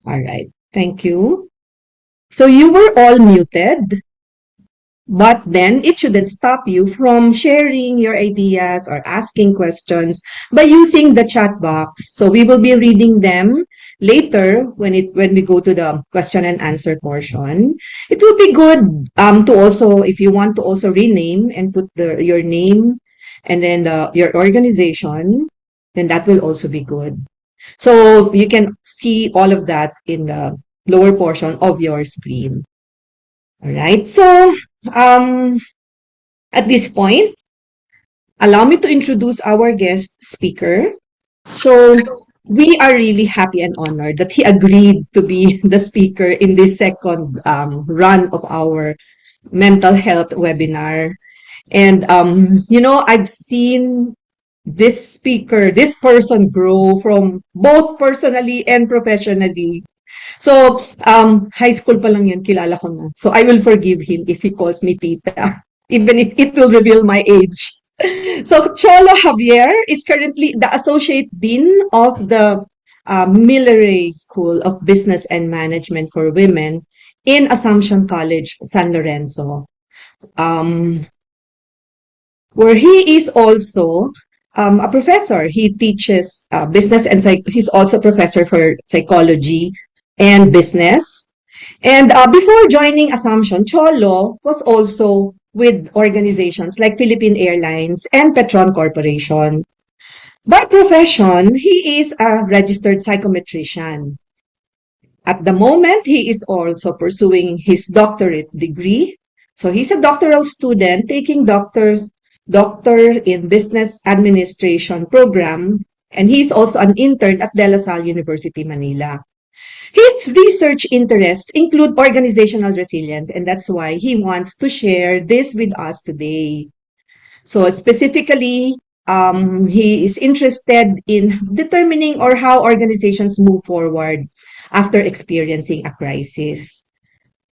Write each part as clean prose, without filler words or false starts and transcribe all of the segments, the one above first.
All right. Thank you. So you were all muted, but then it shouldn't stop you from sharing your ideas or asking questions by using the chat box. So we will be reading them later when we go to the question and answer portion. It will be good to also, if you want to also rename and put your name and then your organization, then that will also be good. So you can see all of that in the lower portion of your screen. All right. So um, at this point, allow me to introduce our guest speaker. So we are really happy and honored that he agreed to be the speaker in this second run of our mental health webinar. And I've seen this person grow from both personally and professionally. So, high school pa lang yun, kilala ko na. So, I will forgive him if he calls me tita, even if it will reveal my age. So, Cholo Javier is currently the Associate Dean of the Milleray School of Business and Management for Women in Assumption College, San Lorenzo, um, where he is also a professor. He teaches business and he's also a professor for psychology and business. And before joining Assumption, Cholo was also with organizations like Philippine Airlines and Petron Corporation. By profession, he is a registered psychometrician. At the moment, he is also pursuing his doctorate degree. So he's a doctoral student taking doctor in business administration program, and he's also an intern at De La Salle University, Manila. His research interests include organizational resilience, and that's why he wants to share this with us today. So specifically, he is interested in determining or how organizations move forward after experiencing a crisis.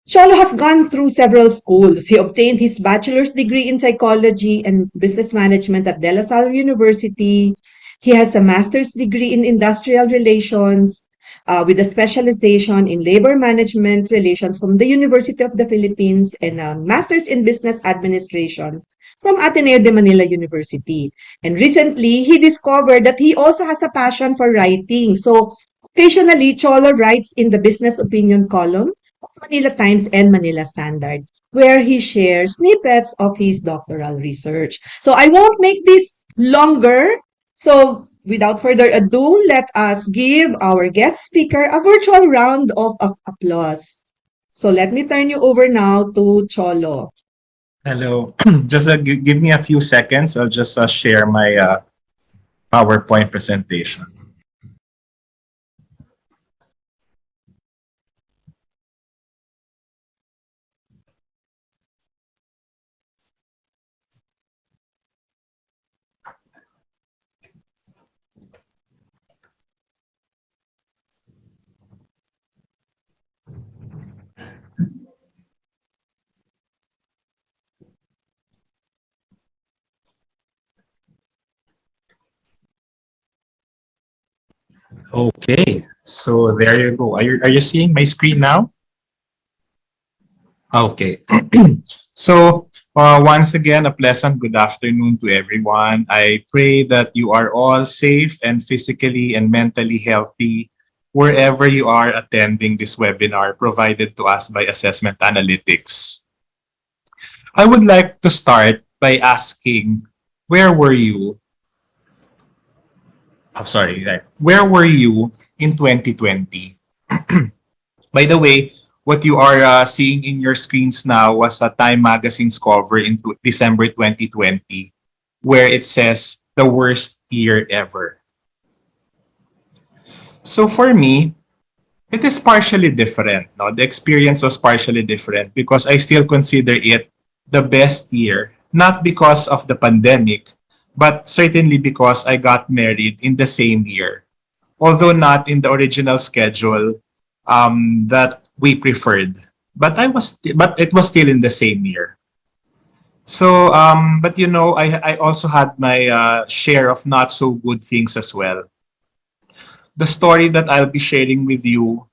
Cholo has gone through several schools. He obtained his bachelor's degree in psychology and business management at De La Salle University. He has a master's degree in industrial relations with a specialization in labor management relations from the University of the Philippines and a master's in business administration from Ateneo de Manila University. And recently, he discovered that he also has a passion for writing. So occasionally, Cholo writes in the business opinion column of Manila Times and Manila Standard, where he shares snippets of his doctoral research. So I won't make this longer. So without further ado, let us give our guest speaker a virtual round of applause. So let me turn you over now to Cholo. Hello. Just give me a few seconds. I'll just share my PowerPoint presentation. Okay. So there you go. Are you seeing my screen now? Okay. So once again, a pleasant good afternoon to everyone. I pray that you are all safe and physically and mentally healthy wherever you are attending this webinar provided to us by Assessment Analytics. I would like to start by asking, where were you? I'm sorry, where were you in 2020? By the way, what you are seeing in your screens now was a Time Magazine's cover in December 2020, where it says the worst year ever. So for me, it is partially different. No? The experience was partially different because I still consider it the best year, not because of the pandemic, but certainly because I got married in the same year, although not in the original schedule that we preferred. But it was still in the same year. So, but I also had my share of not so good things as well. The story that I'll be sharing with you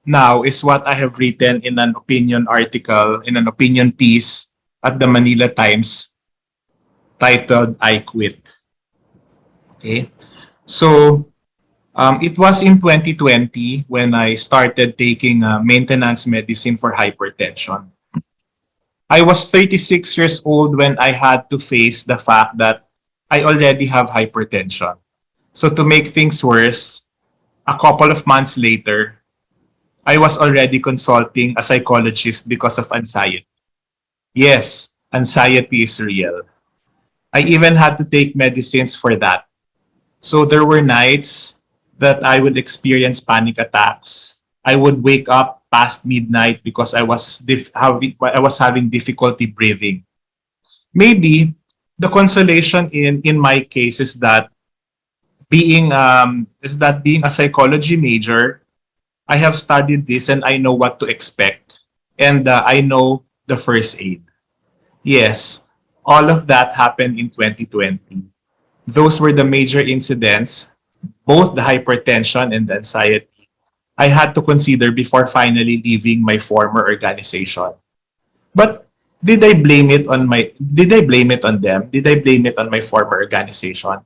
now is what I have written in an opinion article, in an opinion piece at the Manila Times titled I Quit. Okay. So it was in 2020 when I started taking maintenance medicine for hypertension. I was 36 years old when I had to face the fact that I already have hypertension. So to make things worse, a couple of months later, I was already consulting a psychologist because of anxiety. Yes, anxiety is real. I even had to take medicines for that. So there were nights that I would experience panic attacks. I would wake up past midnight because I was having difficulty breathing. Maybe the consolation in my case is that being a psychology major, I have studied this and I know what to expect, and I know the first aid. Yes, all of that happened in 2020. Those were the major incidents, both the hypertension and the anxiety, I had to consider before finally leaving my former organization. But did I blame it on them? Did I blame it on my former organization?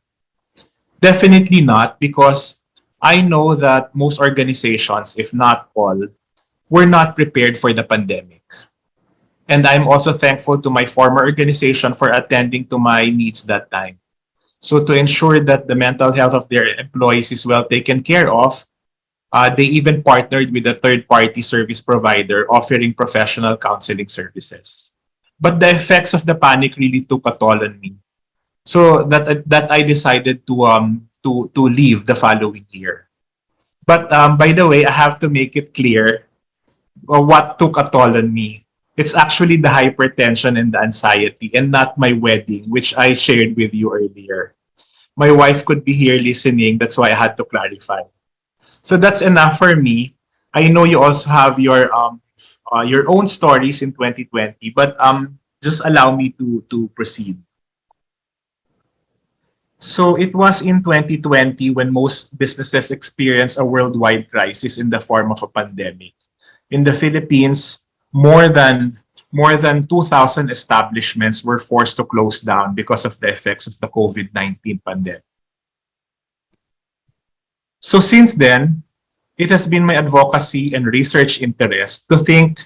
Definitely not, because I know that most organizations, if not all, were not prepared for the pandemic. And I'm also thankful to my former organization for attending to my needs that time. So to ensure that the mental health of their employees is well taken care of, they even partnered with a third-party service provider offering professional counseling services. But the effects of the panic really took a toll on me. So that I decided to leave the following year. But by the way, I have to make it clear what took a toll on me. It's actually the hypertension and the anxiety, and not my wedding, which I shared with you earlier. My wife could be here listening. That's why I had to clarify. So that's enough for me. I know you also have your own stories in 2020, but just allow me to proceed. So it was in 2020 when most businesses experienced a worldwide crisis in the form of a pandemic. In the Philippines, more than 2,000 establishments were forced to close down because of the effects of the COVID-19 pandemic. So since then, it has been my advocacy and research interest to think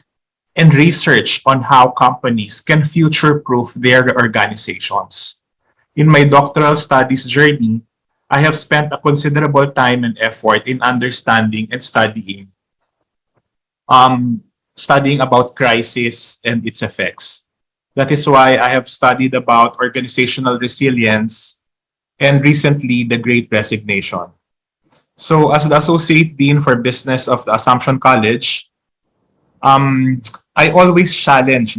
and research on how companies can future-proof their organizations. In my doctoral studies journey, I have spent a considerable time and effort in understanding and um, studying about crisis and its effects. That is why I have studied about organizational resilience and recently the Great Resignation. So as the Associate Dean for Business of the Assumption College, um, I always challenge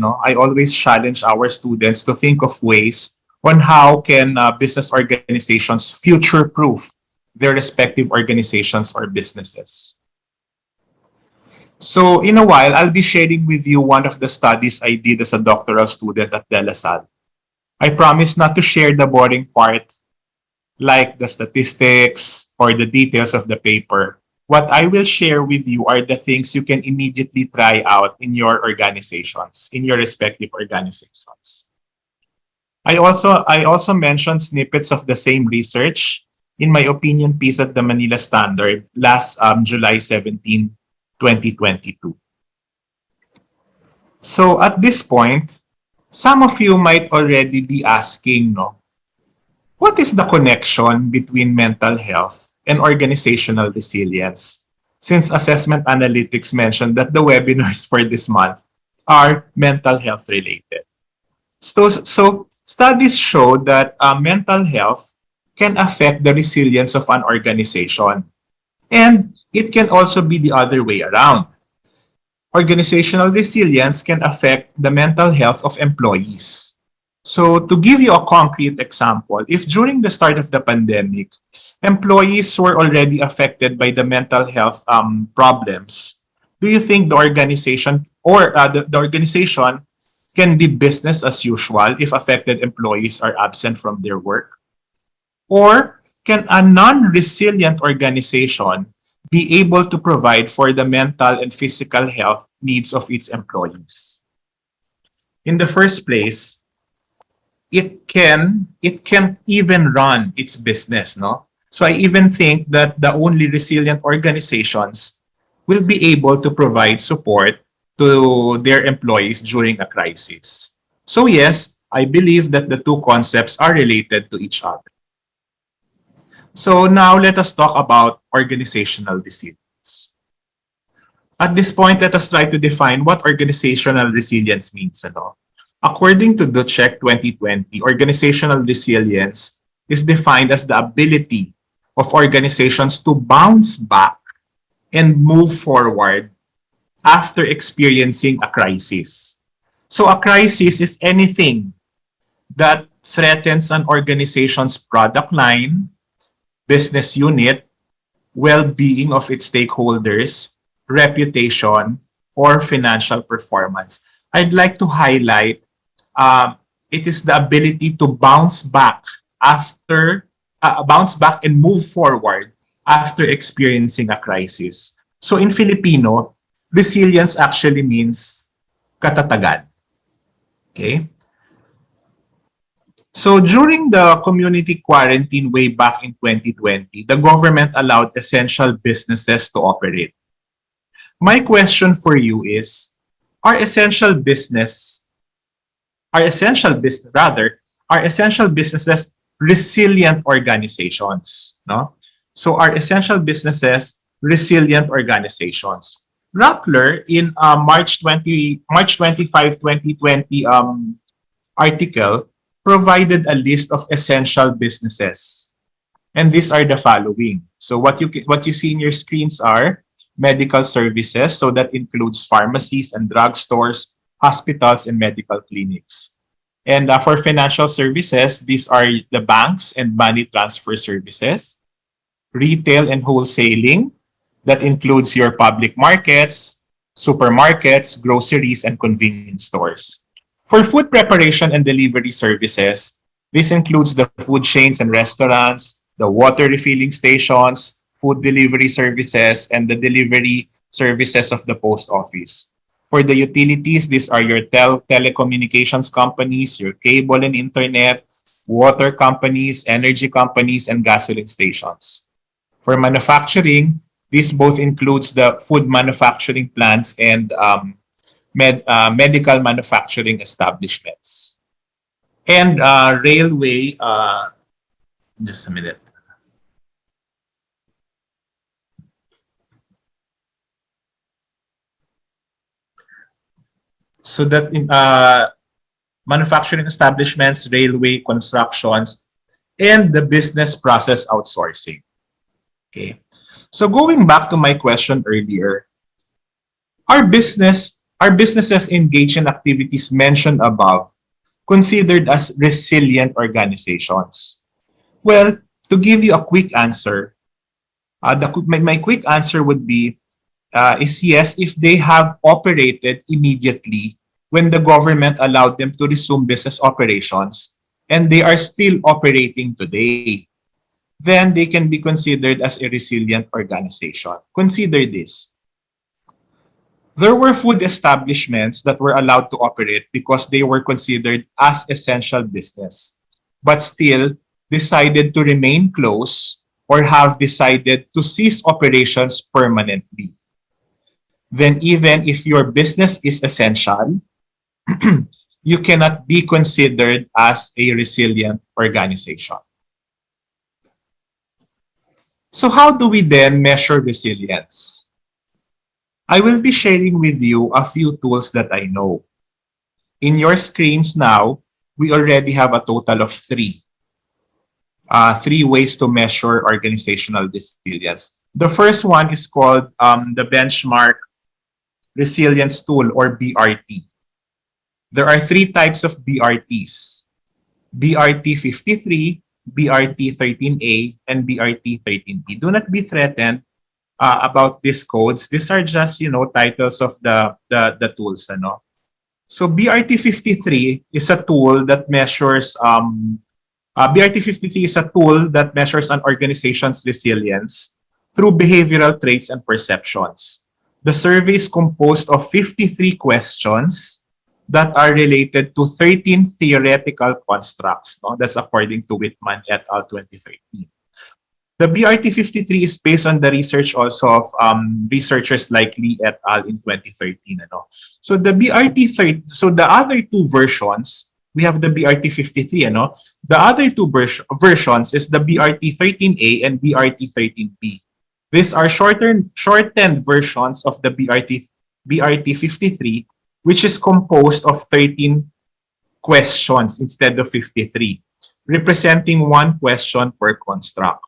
our students to think of ways on how can business organizations future-proof their respective organizations or businesses. So in a while, I'll be sharing with you one of the studies I did as a doctoral student at De La Salle. I promise not to share the boring part like the statistics or the details of the paper. What I will share with you are the things you can immediately try out in your organizations, in your respective organizations. I also mentioned snippets of the same research in my opinion piece at the Manila Standard last July 17, 2022. So at this point, some of you might already be asking, no, what is the connection between mental health and organizational resilience? Since Assessment Analytics mentioned that the webinars for this month are mental health related. So studies show that mental health can affect the resilience of an organization. And it can also be the other way around. Organizational resilience can affect the mental health of employees. So to give you a concrete example, if during the start of the pandemic, employees were already affected by the mental health problems, do you think the organization or the organization can be business as usual if affected employees are absent from their work? Or can a non-resilient organization be able to provide for the mental and physical health needs of its employees. In the first place, it can even run its business, no? So I even think that the only resilient organizations will be able to provide support to their employees during a crisis. So yes, I believe that the two concepts are related to each other. So now let us talk about organizational resilience. At this point, let us try to define what organizational resilience means. Ano? According to the Check 2020, organizational resilience is defined as the ability of organizations to bounce back and move forward after experiencing a crisis. So a crisis is anything that threatens an organization's product line, business unit, well-being of its stakeholders, reputation, or financial performance. I'd like to highlight it is the ability to bounce back and move forward after experiencing a crisis. So in Filipino, resilience actually means katatagan. Okay? So during the community quarantine way back in 2020, the government allowed essential businesses to operate. My question for you is, are essential business are essential business rather are essential businesses resilient organizations, no? So are essential businesses resilient organizations? Rappler in March 25, 2020 article provided a list of essential businesses. And these are the following. So what you see in your screens are medical services. So that includes pharmacies and drugstores, hospitals, and medical clinics. And for financial services, these are the banks and money transfer services, retail and wholesaling. That includes your public markets, supermarkets, groceries, and convenience stores. For food preparation and delivery services, this includes the food chains and restaurants, the water refilling stations, food delivery services, and the delivery services of the post office. For the utilities, these are your telecommunications companies, your cable and internet, water companies, energy companies, and gasoline stations. For manufacturing, this both includes the food manufacturing plants and medical manufacturing establishments. And railway, just a minute. So that in manufacturing establishments, railway constructions, and the business process outsourcing. Okay. So going back to my question earlier, are businesses engaged in activities mentioned above considered as resilient organizations? Well, to give you a quick answer, my quick answer would be is yes if they have operated immediately when the government allowed them to resume business operations and they are still operating today. Then they can be considered as a resilient organization. Consider this. There were food establishments that were allowed to operate because they were considered as essential business, but still decided to remain closed or have decided to cease operations permanently. Then even if your business is essential, you cannot be considered as a resilient organization. So how do we then measure resilience? I will be sharing with you a few tools that I know. In your screens now, we already have a total of three ways to measure organizational resilience. The first one is called the Benchmark Resilience Tool, or BRT. There are three types of BRTs: BRT 53, BRT 13A, and BRT 13B. Do not be threatened about these codes. These are just, titles of the tools. Ano? So BRT 53 is a tool that measures BRT 53 is a tool that measures an organization's resilience through behavioral traits and perceptions. The survey is composed of 53 questions that are related to 13 theoretical constructs. No? That's according to Whitman et al. 2013. The BRT-53 is based on the research also of researchers like Lee et al. In 2013. Ano? So the BRT-30, so the other two versions, we have the BRT-53. Ano? The other two versions is the BRT-13A and BRT-13B. These are shortened versions of the BRT-53, which is composed of 13 questions instead of 53, representing one question per construct.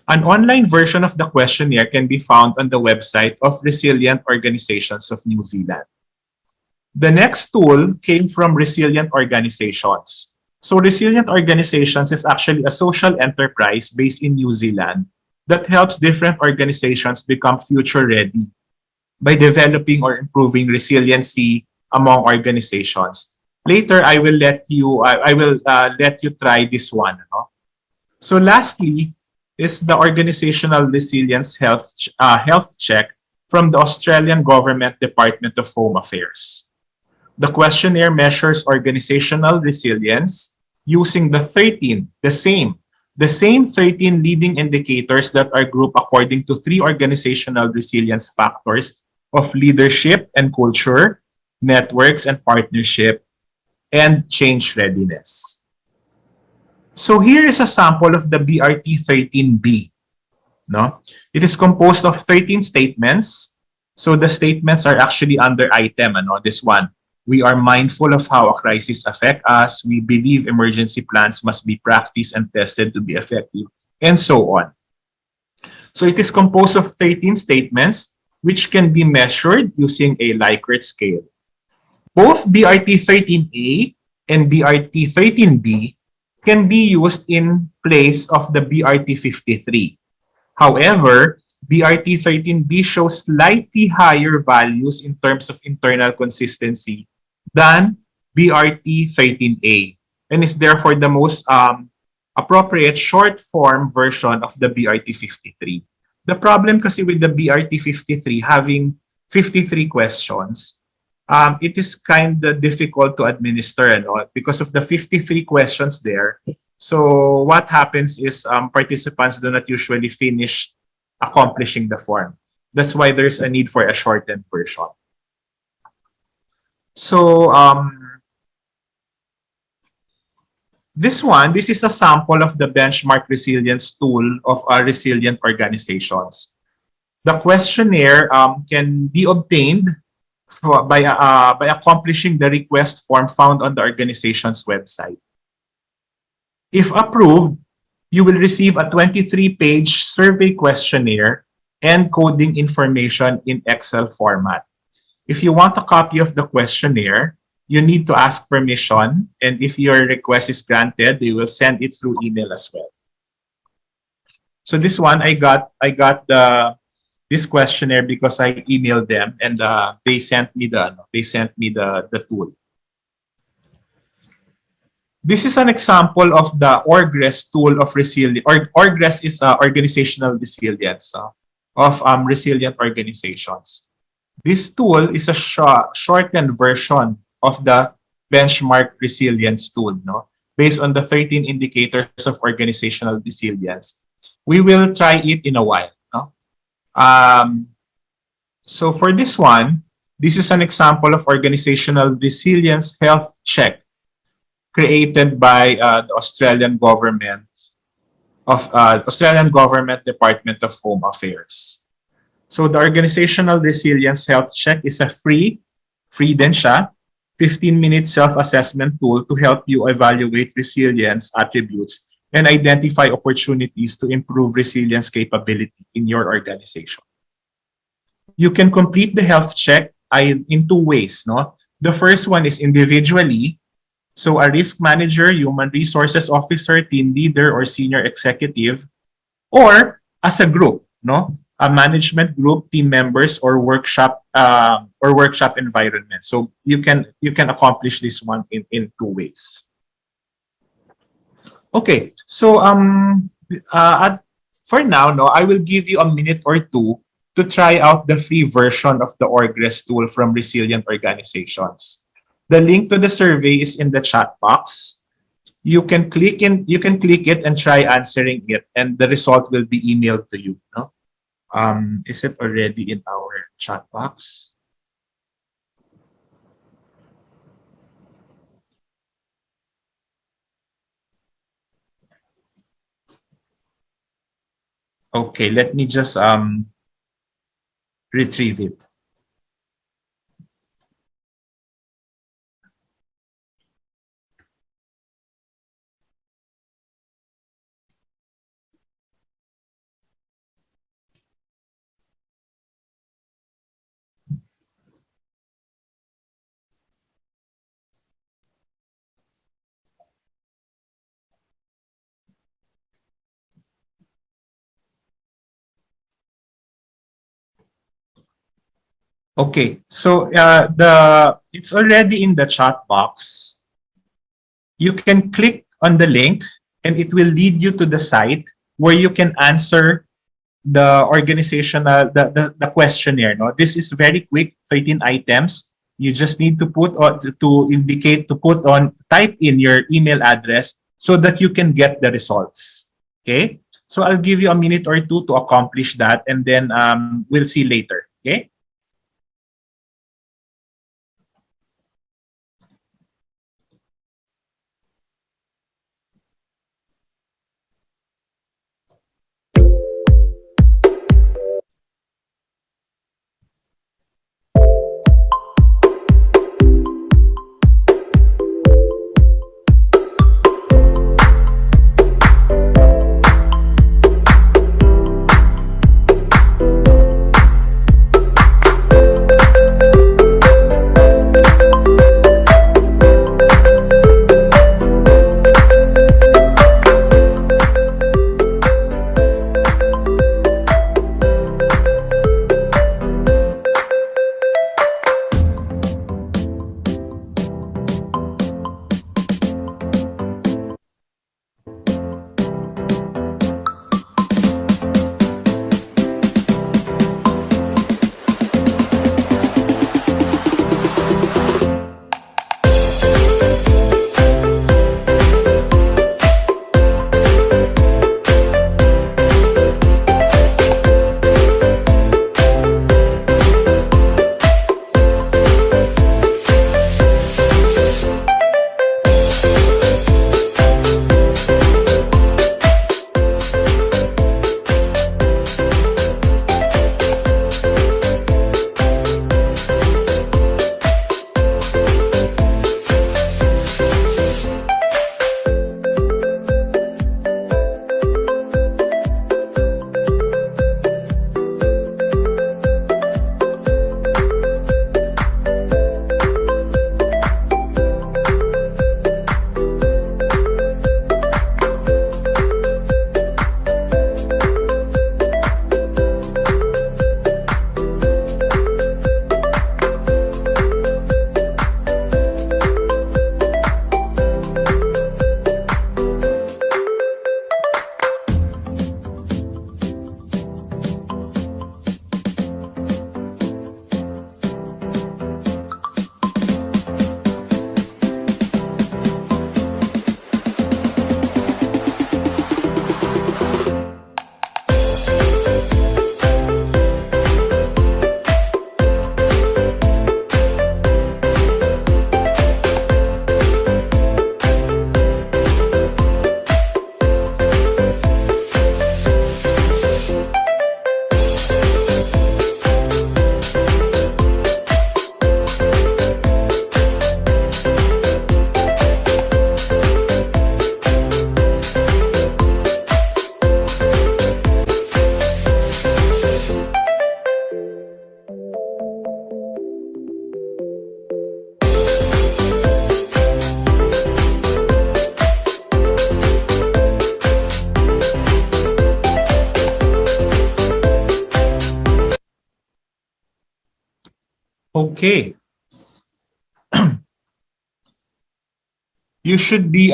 An online version of the questionnaire can be found on the website of Resilient Organizations of New Zealand. The next tool came from Resilient Organizations. So Resilient Organizations is actually a social enterprise based in New Zealand that helps different organizations become future ready by developing or improving resiliency among organizations. Later, I will let you let you try this one. No? So lastly is the Organizational Resilience Health Check from the Australian Government Department of Home Affairs. The questionnaire measures organizational resilience using the same 13 leading indicators that are grouped according to 3 organizational resilience factors of leadership and culture, networks and partnership, and change readiness. So here is a sample of the BRT-13B. No? It is composed of 13 statements. So the statements are actually under item. Ano? This one, we are mindful of how a crisis affects us. We believe emergency plans must be practiced and tested to be effective, and so on. So it is composed of 13 statements which can be measured using a Likert scale. Both BRT-13A and BRT-13B can be used in place of the BRT-53. However, BRT-13B shows slightly higher values in terms of internal consistency than BRT-13A and is therefore the most appropriate short form version of the BRT-53. The problem kasi with the BRT-53 having 53 questions, it is kind of difficult to administer because of the 53 questions there. So what happens is participants do not usually finish accomplishing the form. That's why there's a need for a shortened version. So this is a sample of the benchmark resilience tool of our resilient organizations. The questionnaire can be obtained by accomplishing the request form found on the organization's website. If approved, you will receive a 23-page survey questionnaire and coding information in Excel format. If you want a copy of the questionnaire, you need to ask permission, and if your request is granted, they will send it through email as well. So this one, I got this questionnaire because I emailed them, and they sent me the tool. This is an example of the ORGRESS tool of resilience. ORGRESS is organizational resilience of resilient organizations. This tool is a shortened version of the benchmark resilience tool, based on the 13 indicators of organizational resilience. We will try it in a while. So for this one, this is an example of organizational resilience health check created by the Australian Government Department of Home Affairs. So the Organizational Resilience Health Check is a free din siya, 15-minute self-assessment tool to help you evaluate resilience attributes and identify opportunities to improve resilience capability in your organization. You can complete the health check in 2 ways. The first one is individually. So a risk manager, human resources officer, team leader, or senior executive, or as a group, a management group, team members, or workshop environment. So you can accomplish this one in 2 ways. Okay, so for now, no, I will give you a minute or two to try out the free version of the Orgress tool from Resilient Organizations. The link to the survey is in the chat box. You can click it and try answering it, and the result will be emailed to you. No? Is it already in our chat box? Okay, let me just retrieve it. Okay, so the it's already in the chat box. You can click on the link and it will lead you to the site where you can answer the organizational the questionnaire. No, this is very quick, 13 items. You just need to put on to indicate to put on type in your email address so that you can get the results. Okay, so I'll give you a minute or two to accomplish that, and then we'll see later. Okay. Okay. You should be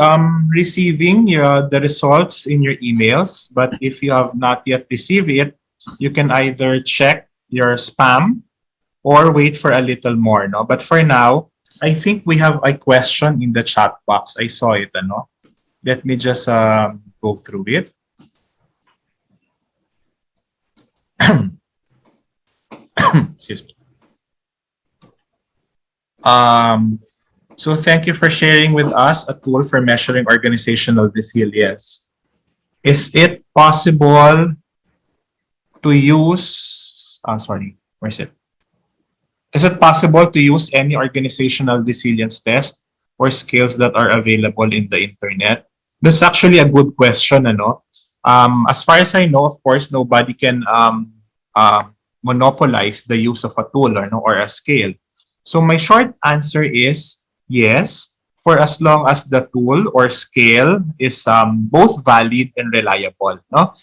receiving the results in your emails, but if you have not yet received it, you can either check your spam or wait for a little more. No, but for now, I think we have a question in the chat box. I saw it. No, let me just go through it. Excuse me. Um, so thank you for sharing with us a tool for measuring organizational resilience. Is it possible to use, sorry, where's it? Is it possible to use any organizational resilience test or skills that are available in the internet? That's actually a good question, ano? As far as I know, of course, nobody can monopolize the use of a tool or, no, or a scale. So my short answer is yes, for as long as the tool or scale is both valid and reliable. No,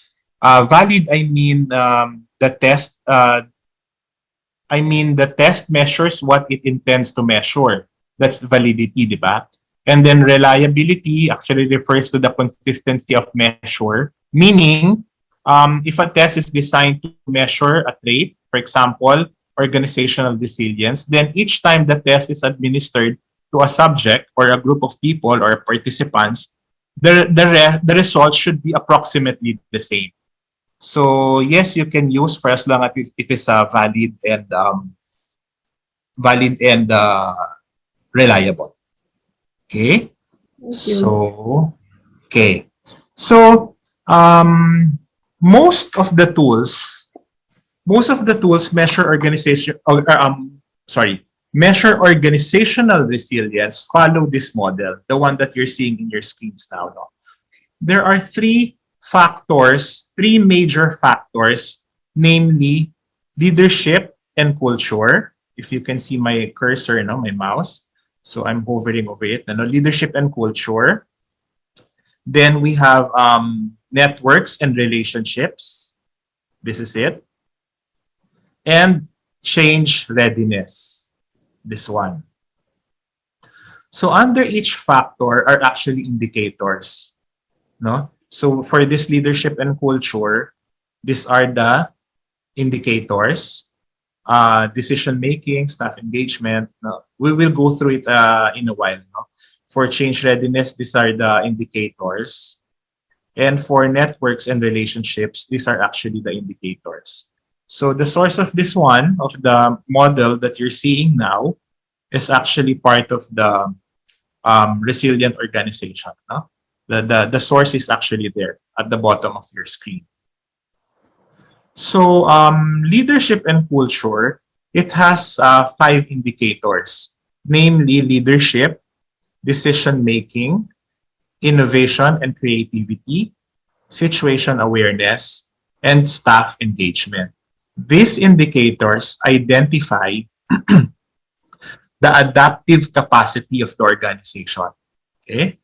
valid, I mean, the test measures what it intends to measure. That's validity, di ba? And then reliability actually refers to the consistency of measure, meaning if a test is designed to measure a trait, for example, organizational resilience, then each time the test is administered to a subject or a group of people or participants, the results should be approximately the same. So yes, you can use for as long as it is valid and reliable. Okay. Thank you. So okay. So um, most of the tools, measure measure organizational resilience. Follow this model, the one that you're seeing in your screens now. No? There are three major factors, namely leadership and culture. If you can see my cursor, no, my mouse. So I'm hovering over it. No, leadership and culture. Then we have networks and relationships. This is it. And change readiness. This one. So under each factor are actually indicators. No? So for this leadership and culture, these are the indicators, decision making, staff engagement. No? We will go through it in a while. No? For change readiness, these are the indicators. And for networks and relationships, these are actually the indicators. So the source of this one, of the model that you're seeing now, is actually part of the resilient organization. No? The source is actually there at the bottom of your screen. So leadership and culture, it has 5 indicators, namely leadership, decision making, innovation and creativity, situation awareness, and staff engagement. These indicators identify the adaptive capacity of the organization. Okay?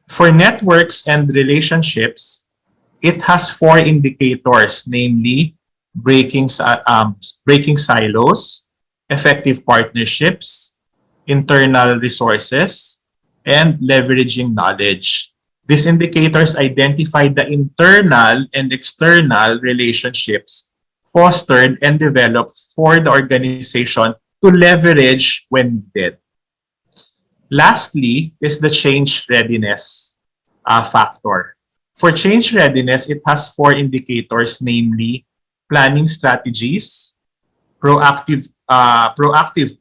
For networks and relationships, it has 4 indicators, namely breaking silos, effective partnerships, internal resources, and leveraging knowledge. These indicators identify the internal and external relationships fostered and developed for the organization to leverage when needed. Lastly is the change readiness factor. For change readiness, it has 4 indicators, namely planning strategies, proactive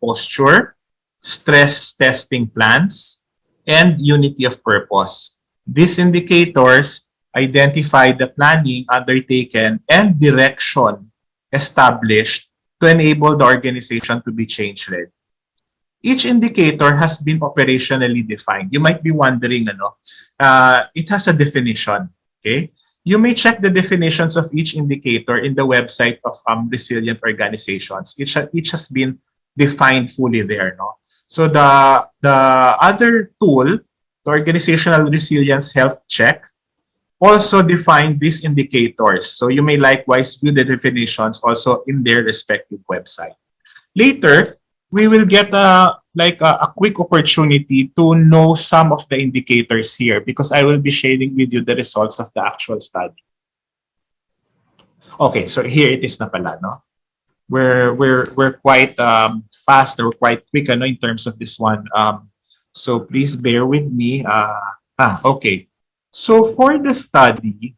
posture, stress testing plans, and unity of purpose. These indicators identify the planning undertaken and direction established to enable the organization to be change ready. Each indicator has been operationally defined. You might be wondering, it has a definition. Okay, you may check the definitions of each indicator in the website of resilient organizations. Each has been defined fully there. No, so the other tool, the organizational resilience health check, also define these indicators. So you may likewise view the definitions also in their respective website. Later, we will get like a quick opportunity to know some of the indicators here because I will be sharing with you the results of the actual study. Okay, so here it is na pala, no? We're quite fast or quite quick ano, in terms of this one. So please bear with me. Okay. So for the study,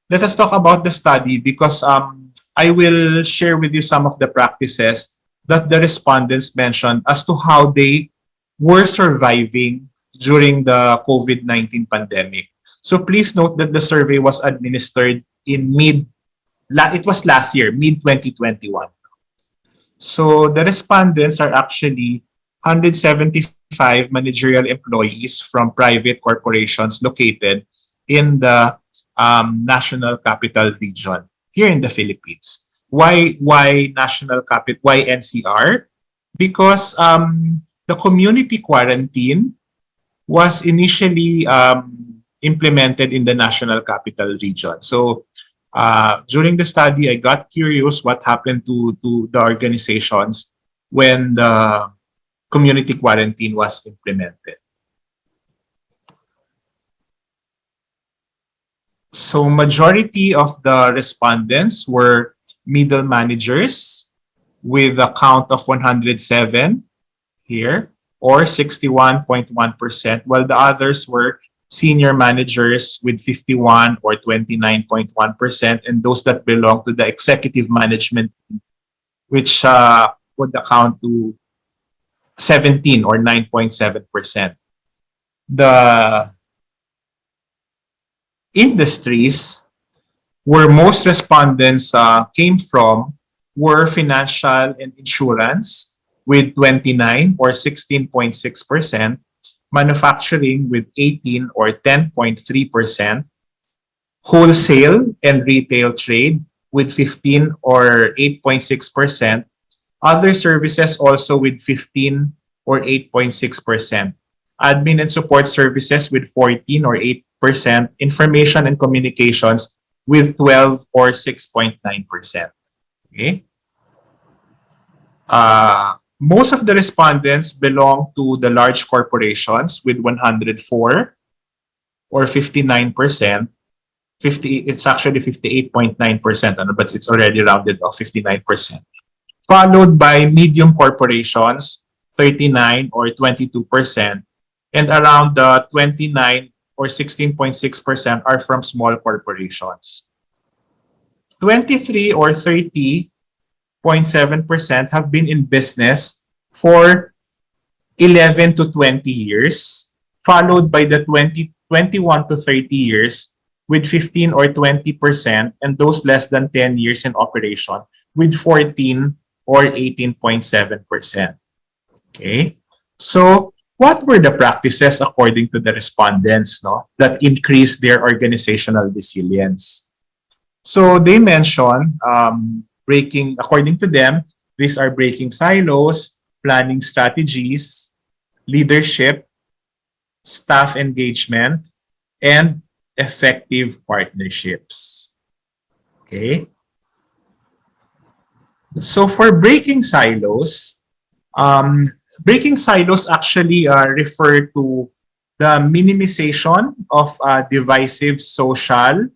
let us talk about the study because I will share with you some of the practices that the respondents mentioned as to how they were surviving during the COVID-19 pandemic. So please note that the survey was administered in it was last year, mid 2021. So the respondents are actually 175 managerial employees from private corporations located in the National Capital Region here in the Philippines. Why National Capital? Why NCR? Because the community quarantine was initially implemented in the National Capital Region. So during the study, I got curious what happened to the organizations when the community quarantine was implemented. So majority of the respondents were middle managers with a count of 107 here, or 61.1%, while the others were senior managers with 51 or 29.1%, and those that belong to the executive management, which would account to 17 or 9.7%. The industries where most respondents came from were financial and insurance with 29 or 16.6%, manufacturing with 18 or 10.3%, wholesale and retail trade with 15 or 8.6%, other services also with 15 or 8.6%, admin and support services with 14 or 8%, information and communications with 12 or 6.9%. Okay? Most of the respondents belong to the large corporations with 104 or 59%. It's actually 58.9%, but it's already rounded off 59%. Followed by medium corporations, 39 or 22%, and around the 29 or 16.6% are from small corporations. 23 or 30.7% have been in business for 11 to 20 years, followed by the 21 to 30 years with 15 or 20%, and those less than 10 years in operation with 14 or 18.7%. Okay? So, what were the practices according to the respondents, no, that increased their organizational resilience? So, they mentioned according to them, these are breaking silos, planning strategies, leadership, staff engagement, and effective partnerships. Okay? So for breaking silos actually refer to the minimization of divisive social,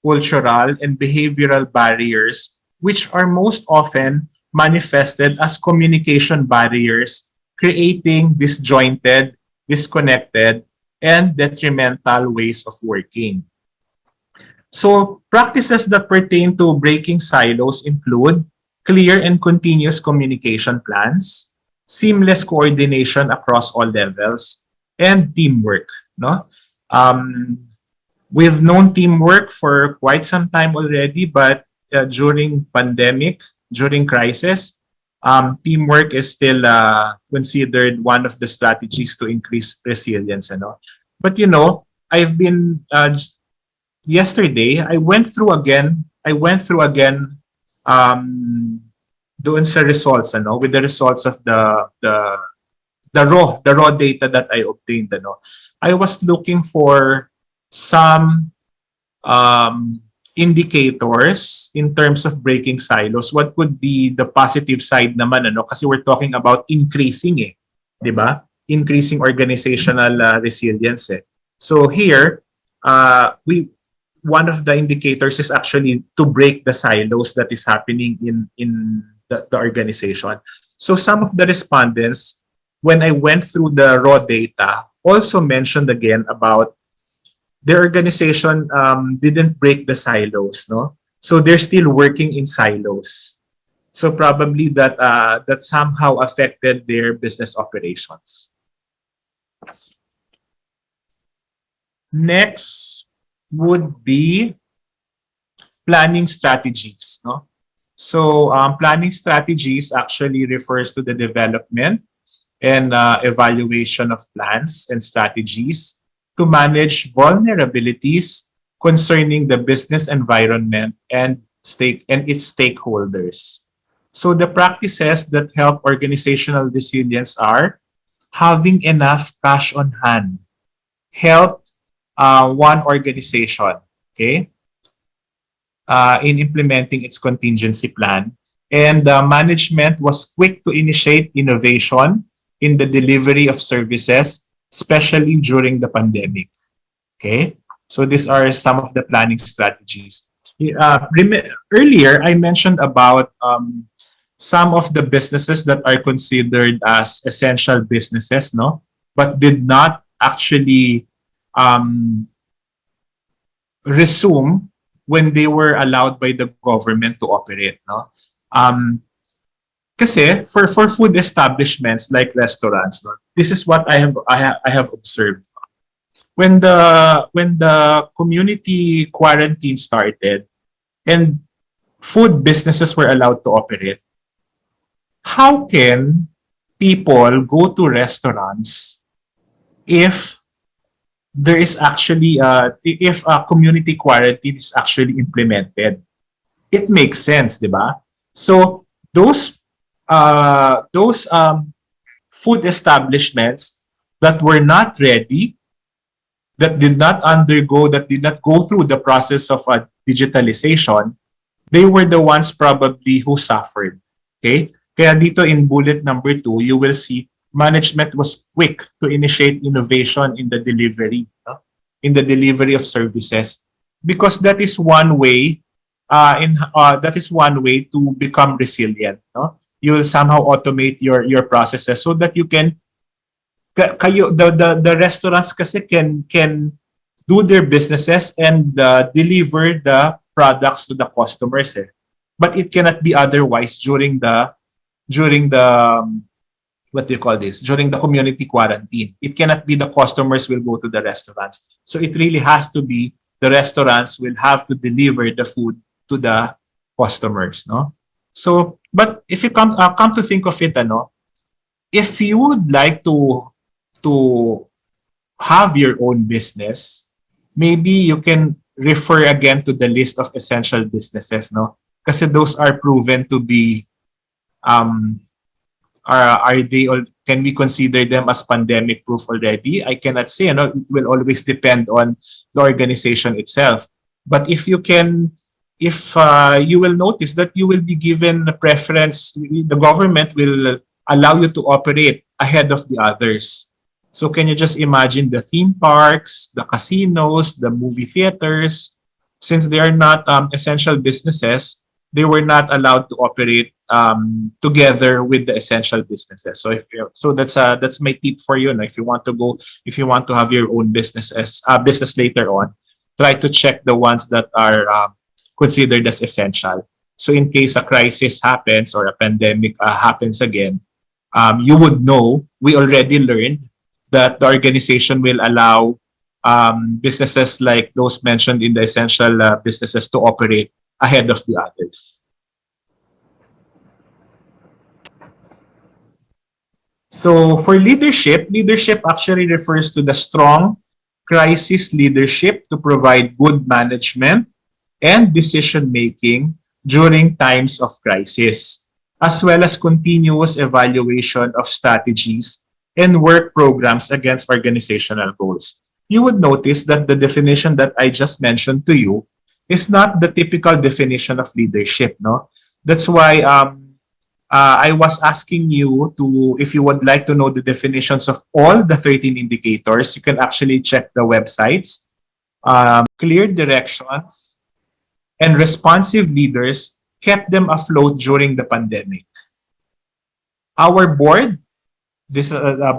cultural, and behavioral barriers, which are most often manifested as communication barriers, creating disjointed, disconnected, and detrimental ways of working. So practices that pertain to breaking silos include clear and continuous communication plans, seamless coordination across all levels, and teamwork. No, um, we've known teamwork for quite some time already, but during pandemic, during crisis, teamwork is still considered one of the strategies to increase resilience. But I've been yesterday. I went through again um, doon sa results, with the results of the raw data that I obtained. I was looking for some um, indicators in terms of breaking silos, what could be the positive side naman, ano? Kasi we're talking about increasing, eh. 'Di ba? Increasing organizational resilience, eh. So here, we one of the indicators is actually to break the silos that is happening in the organization. So some of the respondents, when I went through the raw data, also mentioned again about their organization didn't break the silos, no? So they're still working in silos. So probably that somehow affected their business operations. Next would be planning strategies, no? So planning strategies actually refers to the development and evaluation of plans and strategies to manage vulnerabilities concerning the business environment and its stakeholders. So the practices that help organizational resilience are having enough cash on hand, help one organization, okay, in implementing its contingency plan. And management was quick to initiate innovation in the delivery of services, especially during the pandemic. Okay, so these are some of the planning strategies. Earlier, I mentioned about some of the businesses that are considered as essential businesses, no, but did not actually um, resume when they were allowed by the government to operate, no? Kasi for food establishments like restaurants, no, this is what I have observed. When the community quarantine started and food businesses were allowed to operate, how can people go to restaurants if there is actually if a community quarantine is actually implemented? It makes sense, di ba? So those food establishments that were not ready, that did not go through the process of digitalization, they were the ones probably who suffered. Okay? Kaya dito in bullet number 2, you will see management was quick to initiate innovation in the delivery, no? In the delivery of services, because that is one way to become resilient, no? You will somehow automate your processes so that you can kayo the restaurants kasi can do their businesses and deliver the products to the customers, eh. But it cannot be otherwise during the what do you call this, during the community quarantine. It cannot be the customers will go to the restaurants. So it really has to be the restaurants will have to deliver the food to the customers, no? So, but if you come to think of it, ano, if you would like to have your own business, maybe you can refer again to the list of essential businesses, no? Kasi those are proven to be um are they all, can we consider them as pandemic proof already? I cannot say, you know, it will always depend on the organization itself. But if you can, if you will notice that you will be given a preference, the government will allow you to operate ahead of the others. So can you just imagine the theme parks, the casinos, the movie theaters, since they are not essential businesses, they were not allowed to operate together with the essential businesses. So that's my tip for you. No? If you want to have your own business later on, try to check the ones that are considered as essential. So in case a crisis happens or a pandemic happens again, you would know. We already learned that the organization will allow businesses like those mentioned in the essential businesses to operate ahead of the others. So for leadership, leadership actually refers to the strong crisis leadership to provide good management and decision making during times of crisis, as well as continuous evaluation of strategies and work programs against organizational goals. You would notice that the definition that I just mentioned to you is not the typical definition of leadership, no? That's why I was asking you to, if you would like to know the definitions of all the 13 indicators, you can actually check the websites. Clear direction and responsive leaders kept them afloat during the pandemic. Our board, this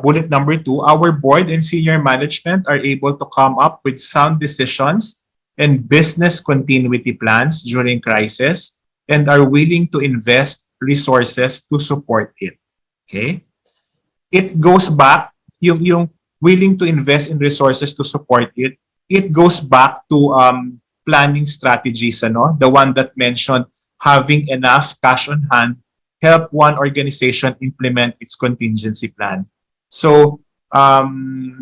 bullet number 2, our board and senior management are able to come up with sound decisions and business continuity plans during crisis and are willing to invest resources to support it. Okay? It goes back, yung willing to invest in resources to support it, it goes back to planning strategies, ano? The one that mentioned having enough cash on hand help one organization implement its contingency plan. So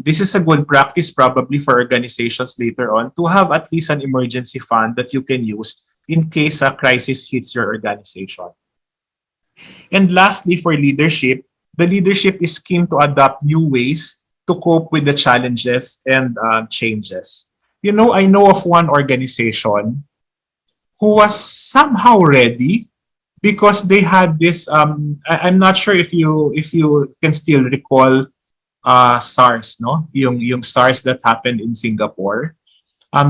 this is a good practice probably for organizations later on to have at least an emergency fund that you can use in case a crisis hits your organization. And lastly, for leadership, the leadership is keen to adopt new ways to cope with the challenges and changes. You know, I know of one organization who was somehow ready because they had this. I'm not sure if you can still recall SARS, no, yung SARS that happened in Singapore.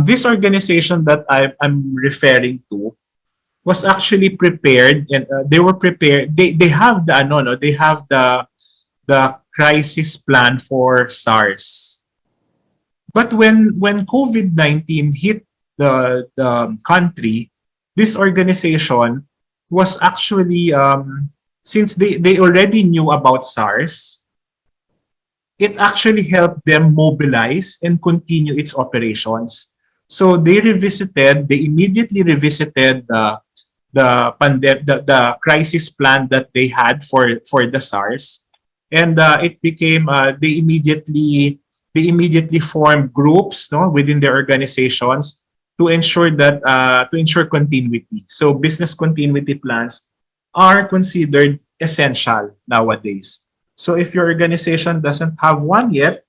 This organization that I'm referring to was actually prepared, and they were prepared. They have the ano, no, they have the crisis plan for SARS. But when COVID-19 hit the country, this organization was actually since they already knew about SARS, it actually helped them mobilize and continue its operations. So they immediately revisited the crisis plan that they had for the SARS, and it became they immediately formed groups, no, within their organizations to ensure that to ensure continuity. So business continuity plans are considered essential nowadays. So if your organization doesn't have one yet,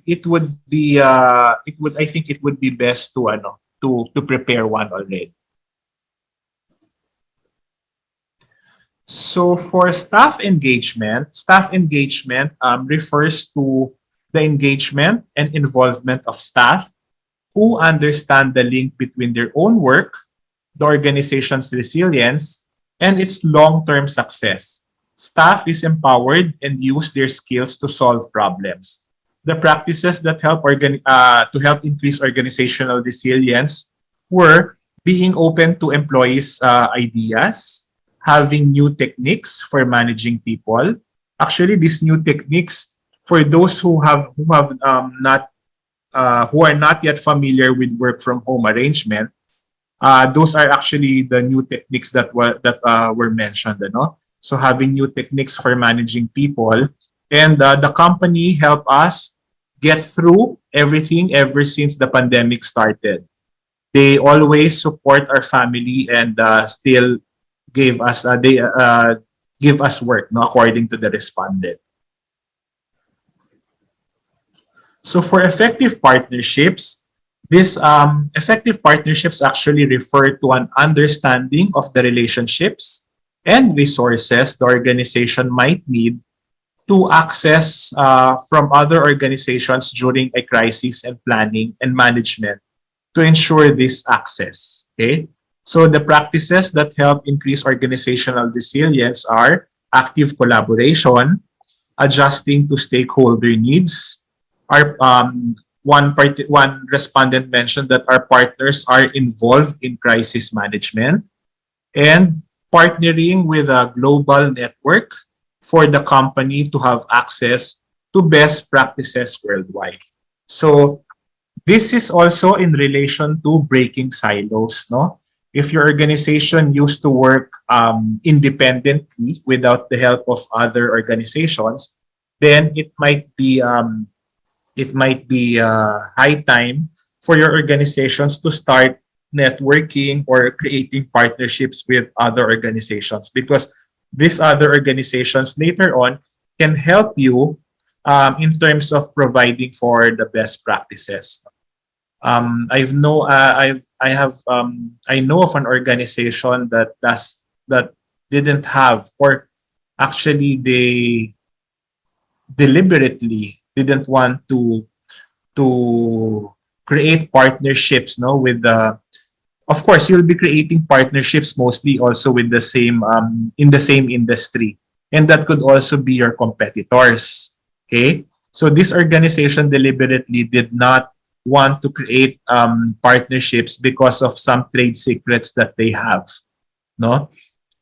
it would be I think it would be best to to prepare one already. So for staff engagement refers to the engagement and involvement of staff who understand the link between their own work, the organization's resilience, and its long-term success. Staff is empowered and use their skills to solve problems. The practices that to help increase organizational resilience were being open to employees' ideas, having new techniques for managing people. Actually, these new techniques, for those not who are not yet familiar with work from home arrangement, those are actually the new techniques that were mentioned. No? So having new techniques for managing people, and the company helped us get through everything ever since the pandemic started. They always support our family and still gave us they give us work, no, according to the respondent. So for effective partnerships, these effective partnerships actually refer to an understanding of the relationships and resources the organization might need to access from other organizations during a crisis, and planning and management to ensure this access. Okay? So the practices that help increase organizational resilience are active collaboration, adjusting to stakeholder needs. Our one respondent mentioned that our partners are involved in crisis management, and partnering with a global network for the company to have access to best practices worldwide. So this is also in relation to breaking silos, no? If your organization used to work independently without the help of other organizations, then it might be high time for your organizations to start networking or creating partnerships with other organizations, because these other organizations later on can help you in terms of providing for the best practices. I know of an organization that didn't have, or actually they deliberately didn't want to create partnerships, no, with the, of course you'll be creating partnerships mostly also with the same in the same industry, and that could also be your competitors. Okay, so this organization deliberately did not want to create partnerships because of some trade secrets that they have, no.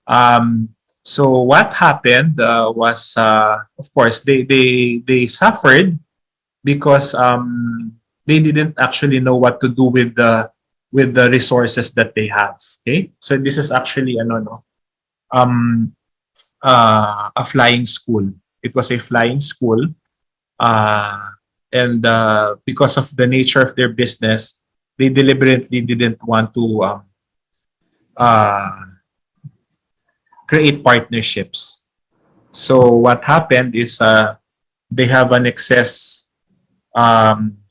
um, so what happened was, of course, they suffered because they didn't actually know what to do with the resources that they have. Okay, so this is actually ano, no, um, a flying school. It was a flying school, uh, and because of the nature of their business, they deliberately didn't want to uh, create partnerships. So what happened is they have an excess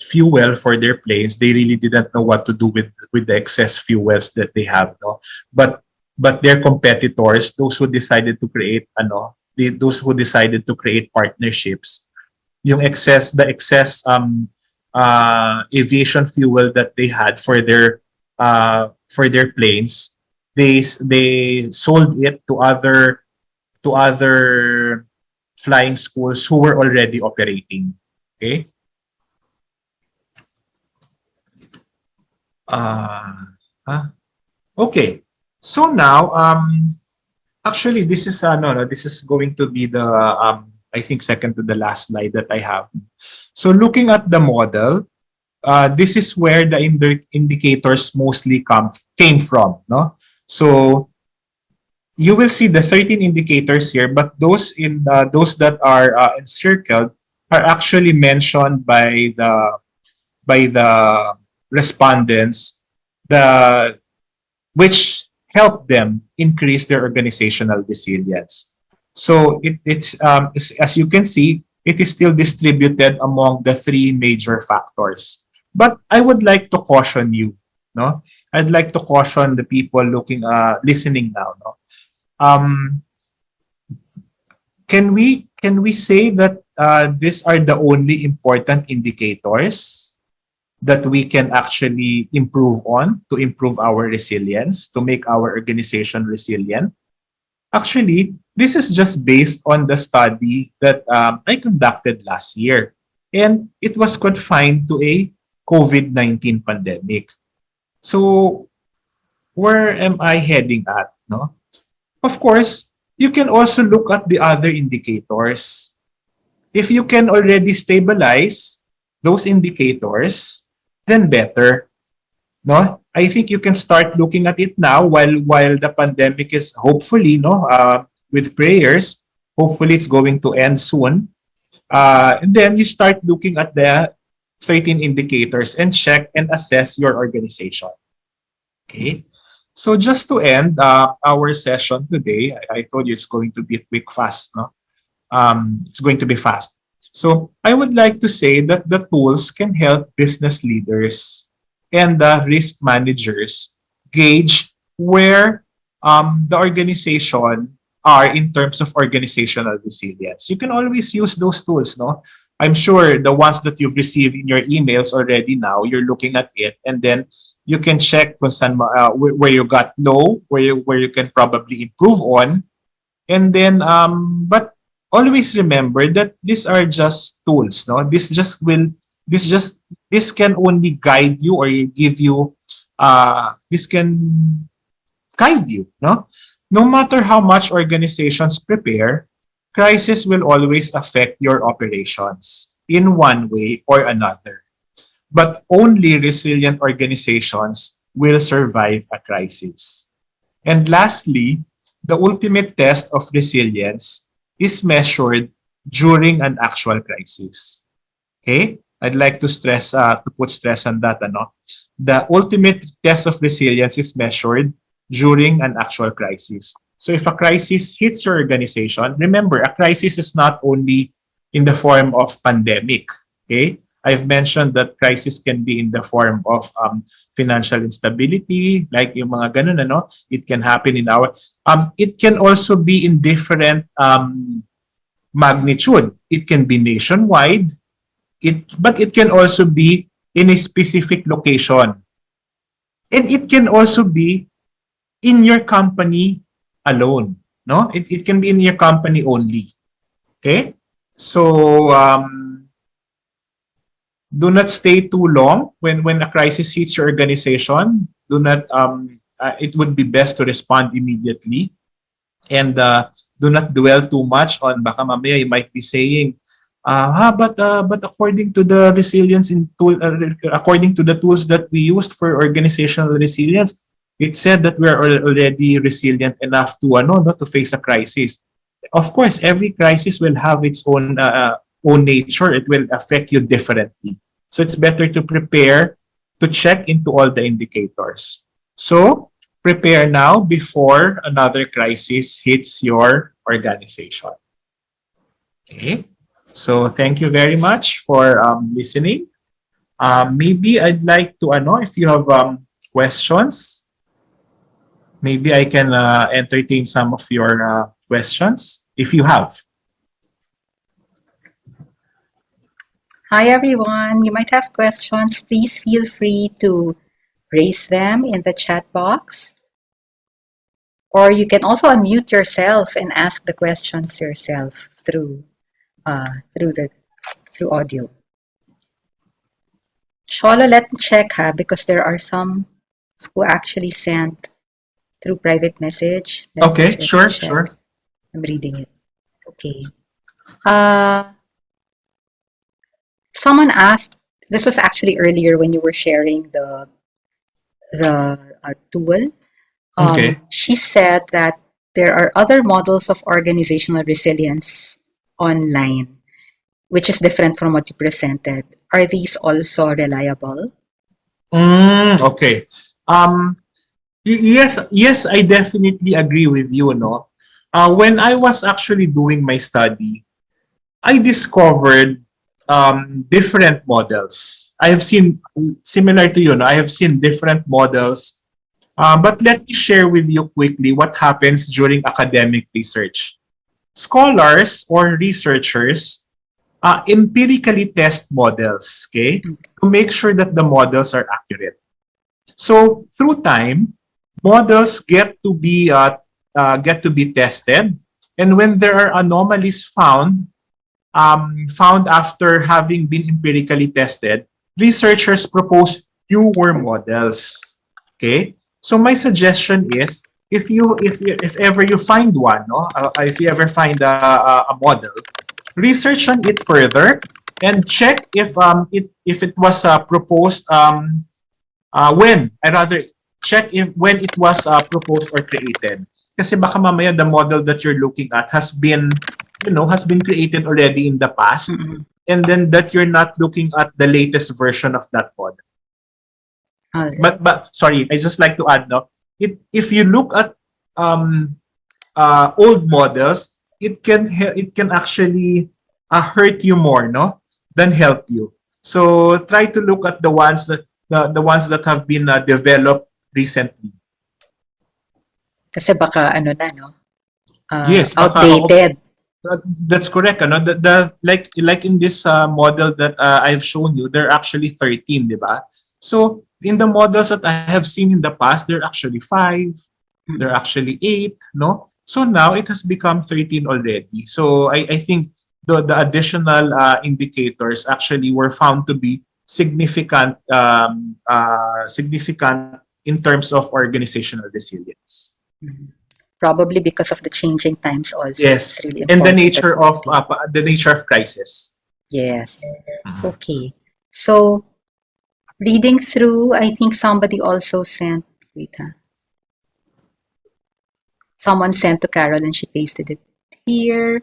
fuel for their planes. They really didn't know what to do with the excess fuels that they have, no. But their competitors, those who decided to create those who decided to create partnerships, yung the excess aviation fuel that they had for their planes, they sold it to other flying schools who were already operating. Okay. Uh, huh? Okay. So now, actually, this is no, this is going to be the I think second to the last slide that I have. So looking at the model, this is where the indicators mostly came from, no. So you will see the 13 indicators here, but those that are encircled are actually mentioned by the respondents, the which help them increase their organizational resilience. So as you can see, it is still distributed among the three major factors. But I would like to caution you, no. I'd like to caution the people listening now, no. Um, can we say that these are the only important indicators that we can actually improve on to improve our resilience, to make our organization resilient? Actually, this is just based on the study that I conducted last year. And it was confined to a COVID-19 pandemic. So where am I heading at? No? Of course, you can also look at the other indicators. If you can already stabilize those indicators, then better. No, I think you can start looking at it now while the pandemic is hopefully, no, with prayers, hopefully it's going to end soon. And then you start looking at the 13 indicators and check and assess your organization. Okay. So just to end our session today, I told you it's going to be a quick fast, no? It's going to be fast. So I would like to say that the tools can help business leaders and risk managers gauge where the organization are in terms of organizational resilience. You can always use those tools, no? I'm sure the ones that you've received in your emails already now, you're looking at it, and then you can check where you got low, where you can probably improve on, and then but always remember that these are just tools, no. This just this can only guide you or give you this can guide you, no. No matter how much organizations prepare, crisis will always affect your operations in one way or another, but only resilient organizations will survive a crisis. And lastly, the ultimate test of resilience is measured during an actual crisis. Okay? I'd like to put stress on that. Ano? The ultimate test of resilience is measured during an actual crisis. So if a crisis hits your organization, remember, a crisis is not only in the form of pandemic. Okay? I've mentioned that crisis can be in the form of financial instability, like yung mga ganun, ano? It can happen in our, it can also be in different magnitude. It can be nationwide, but it can also be in a specific location. And it can also be in your company alone. No? It can be in your company only. Okay? So, do not stay too long when a crisis hits your organization. Do not, it would be best to respond immediately. And do not dwell too much on baka mamaya you might be saying, but according to the resilience in tool, according to the tools that we used for organizational resilience, it said that we are already resilient enough to no, to face a crisis. Of course, every crisis will have its own nature. It will affect you differently. So it's better to prepare to check into all the indicators. So prepare now before another crisis hits your organization. Okay. So thank you very much for listening. Maybe I'd like to, if you have questions, maybe I can entertain some of your questions if you have. Hi everyone, you might have questions. Please feel free to raise them in the chat box. Or you can also unmute yourself and ask the questions yourself through through audio. Shola, let me check because there are some who actually sent through private message. Let me Okay, just sure, check. sure. I'm reading it. Okay. Someone asked, this was actually earlier when you were sharing the tool. Okay. She said that there are other models of organizational resilience online, which is different from what you presented. Are these also reliable? Okay. Yes, I definitely agree with you, no? When I was actually doing my study, I discovered different models. I have seen, similar to you, no? I have seen different models. But let me share with you quickly what happens during academic research. Scholars or researchers empirically test models, okay, to make sure that the models are accurate. So through time, models get to be tested, and when there are anomalies found after having been empirically tested, researchers propose newer models. Okay, so my suggestion is if ever you find one, no, if you ever find a model, research on it further and check if it was proposed when I rather check if when it was proposed or created. Kasi baka mamaya the model that you're looking at has been has been created already in the past, and then that you're not looking at the latest version of that model. All right. But sorry, I just like to add, no, if you look at old models, it can actually hurt you more, no, than help you. So try to look at the ones that the ones that have been developed recently. Kasi baka ano na, no? Yes, Outdated. That's correct. Ano? Like in this model that I've shown you, there are actually 13, di ba? So in the models that I have seen in the past, there are actually 5, there are actually 8, no? So now it has become 13 already. So I think the additional indicators actually were found to be significant significant in terms of organizational resilience. Probably because of the changing times also. Yes, It's really and important. the nature of crisis. Yes. Okay. So reading through, I think somebody also sent, wait, someone sent to Carol and she pasted it here.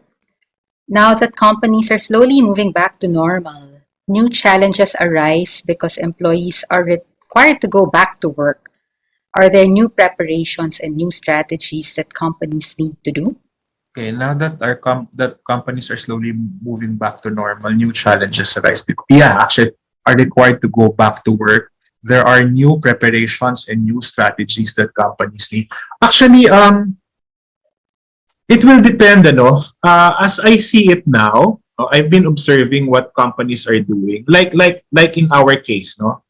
Now that companies are slowly moving back to normal, new challenges arise because employees are required to go back to work. Are there new preparations and new strategies that companies need to do? Okay, now that that companies are slowly moving back to normal, new challenges arise. Yeah, actually, are required to go back to work. There are new preparations and new strategies that companies need. Actually, it will depend, ano. As I see it now, I've been observing what companies are doing. Like in our case, no.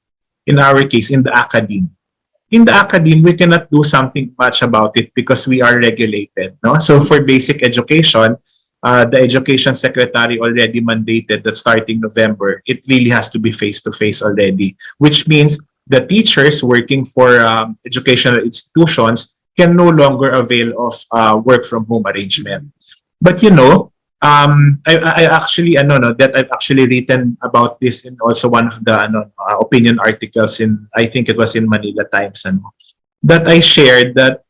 In our case, in the academe. In the academe, we cannot do something much about it because we are regulated. No? So for basic education, the education secretary already mandated that starting November, it really has to be face-to-face already, which means the teachers working for educational institutions can no longer avail of work from home arrangement. But I actually no that I've actually written about this in also one of the opinion articles in, I think it was in Manila Times, that I shared that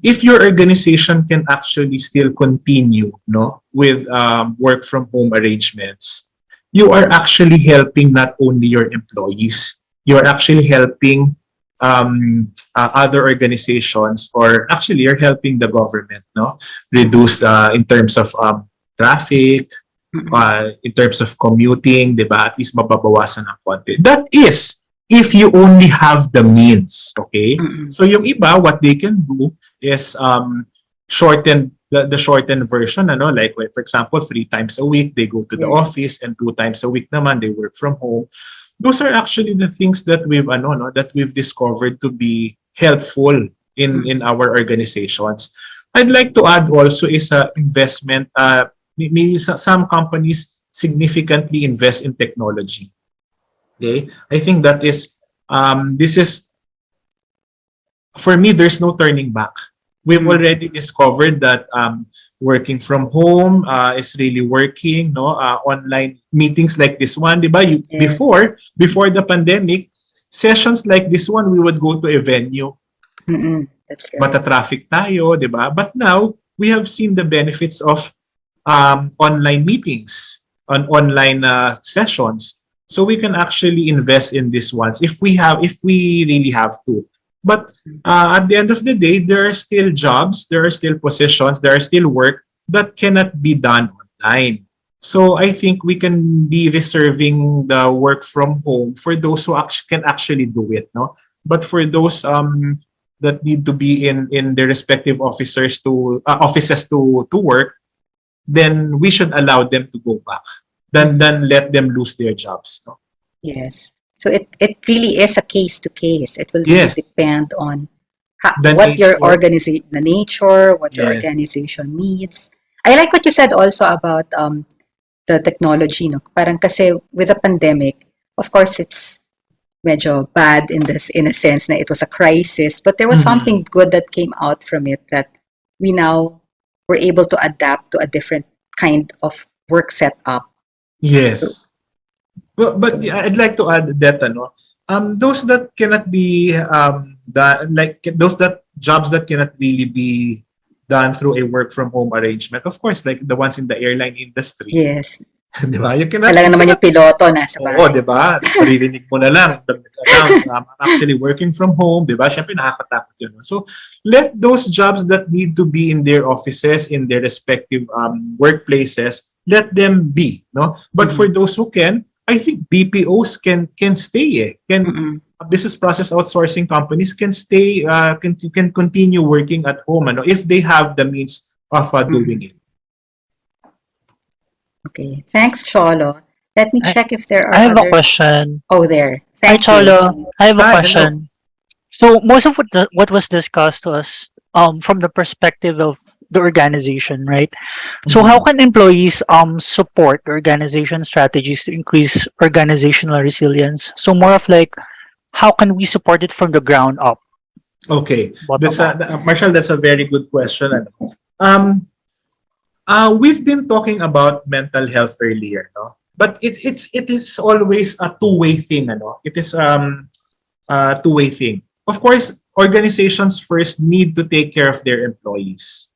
if your organization can actually still continue with work from home arrangements, you are actually helping not only your employees, you are actually helping other organizations, or actually you're helping the government reduce in terms of traffic, Mm-mm. in terms of commuting, di ba? At least mababawasan ng konti. That is if you only have the means, okay? Mm-mm. So yung iba, what they can do is shorten the shortened version, like for example, 3 times a week they go to the Yeah. office, and 2 times a week naman they work from home. Those are actually the things that we've discovered to be helpful in Mm-mm. our organizations. I'd like to add also is investment. Some companies significantly invest in technology. Okay, I think that is this is, for me, there's no turning back. We've Mm. already discovered that working from home is really working. No, online meetings like this one, diba? Yes. Before the pandemic, sessions like this one, we would go to a venue. Mm-mm. That's right. Mata-traffic tayo, diba? But now we have seen the benefits of online meetings, on online sessions. So we can actually invest in these ones if we really have to. But at the end of the day, there are still jobs, there are still positions, there are still work that cannot be done online. So I think we can be reserving the work from home for those who can actually do it, no? But for those that need to be in their respective offices to work, then we should allow them to go back than let them lose their jobs. No? Yes. So it really is a case to case. It will really Yes, depend on the what your nature. organization, the nature, what your Yes. organization needs. I like what you said also about the technology. No? Parang kasi with the pandemic, of course, it's medyo bad in a sense na it was a crisis, but there was Mhm. something good that came out from it that we now were able to adapt to a different kind of work setup. So, Yes. But so yeah, I'd like to add that those that cannot be those that jobs that cannot really be done through a work from home arrangement, of course, like the ones in the airline industry. yes, Di ba? talaga You naman cannot. yung piloto nasa Oo, bahay. 'di ba? Maririnig mo na lang the announce, I'm actually working from home, 'di ba? Syempre nakakatakot 'yun. No? So, let those jobs that need to be in their offices, in their respective workplaces, let them be, no? But for Mm-mm. those who can, I think BPOs can stay, can Mm-mm. business process outsourcing companies can stay, can continue working at home, ano, if they have the means of doing Mm-mm. it. Okay, thanks, Cholo. Let me I, check if there I are have a other. question. Oh, there. Hi, Thank you. Cholo. I have a Hi, hello. question. So most of what was discussed was from the perspective of the organization, right? So how Mhm. can employees support the organization strategies to increase organizational resilience? So more of like how can we support it from the ground up, Okay, bottom up? Marshall. That's a very good question. Ano. Um, we've been talking about mental health earlier, no? But it is always a two-way thing, ano? It is a two-way thing. Of course, organizations first need to take care of their employees.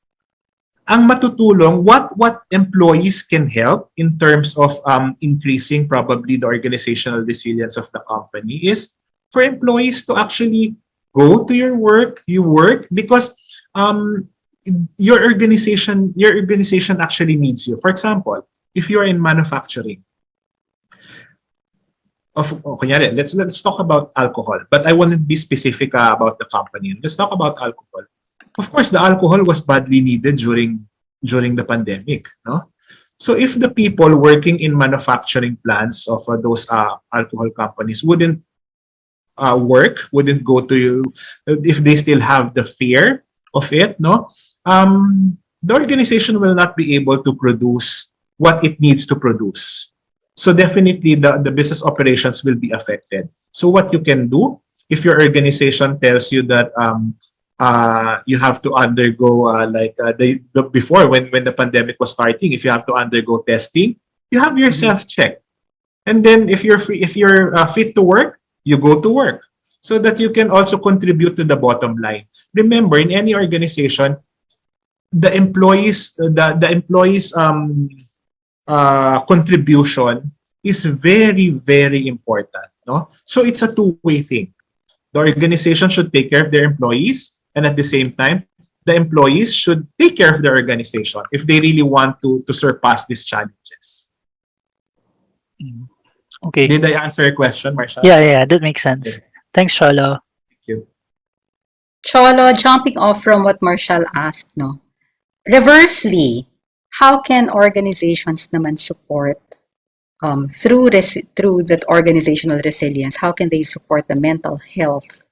Ang matutulong, what employees can help in terms of increasing probably the organizational resilience of the company is for employees to actually go to your work, you work, because um, your organization actually needs you. For example, if you're in manufacturing, kunyari, let's talk about alcohol, but I won't be specific about the company. Let's talk about alcohol. Of course, the alcohol was badly needed during the pandemic, no? So if the people working in manufacturing plants of those alcohol companies wouldn't go to you, if they still have the fear of it, no, the organization will not be able to produce what it needs to produce. So definitely the business operations will be affected. So what you can do, if your organization tells you that you have to undergo before, when the pandemic was starting, if you have to undergo testing, you have yourself checked. And then if you're fit to work, you go to work so that you can also contribute to the bottom line. Remember, in any organization, the employees contribution is very, very important. No, so it's a two-way thing. The organization should take care of their employees, and at the same time, the employees should take care of their organization if they really want to surpass these challenges. Okay. Did I answer your question, Marshall? Yeah, that makes sense. Okay. Thanks, Cholo. Thank you. Cholo, jumping off from what Marshall asked, no? Reversely, how can organizations naman support through that organizational resilience? How can they support the mental health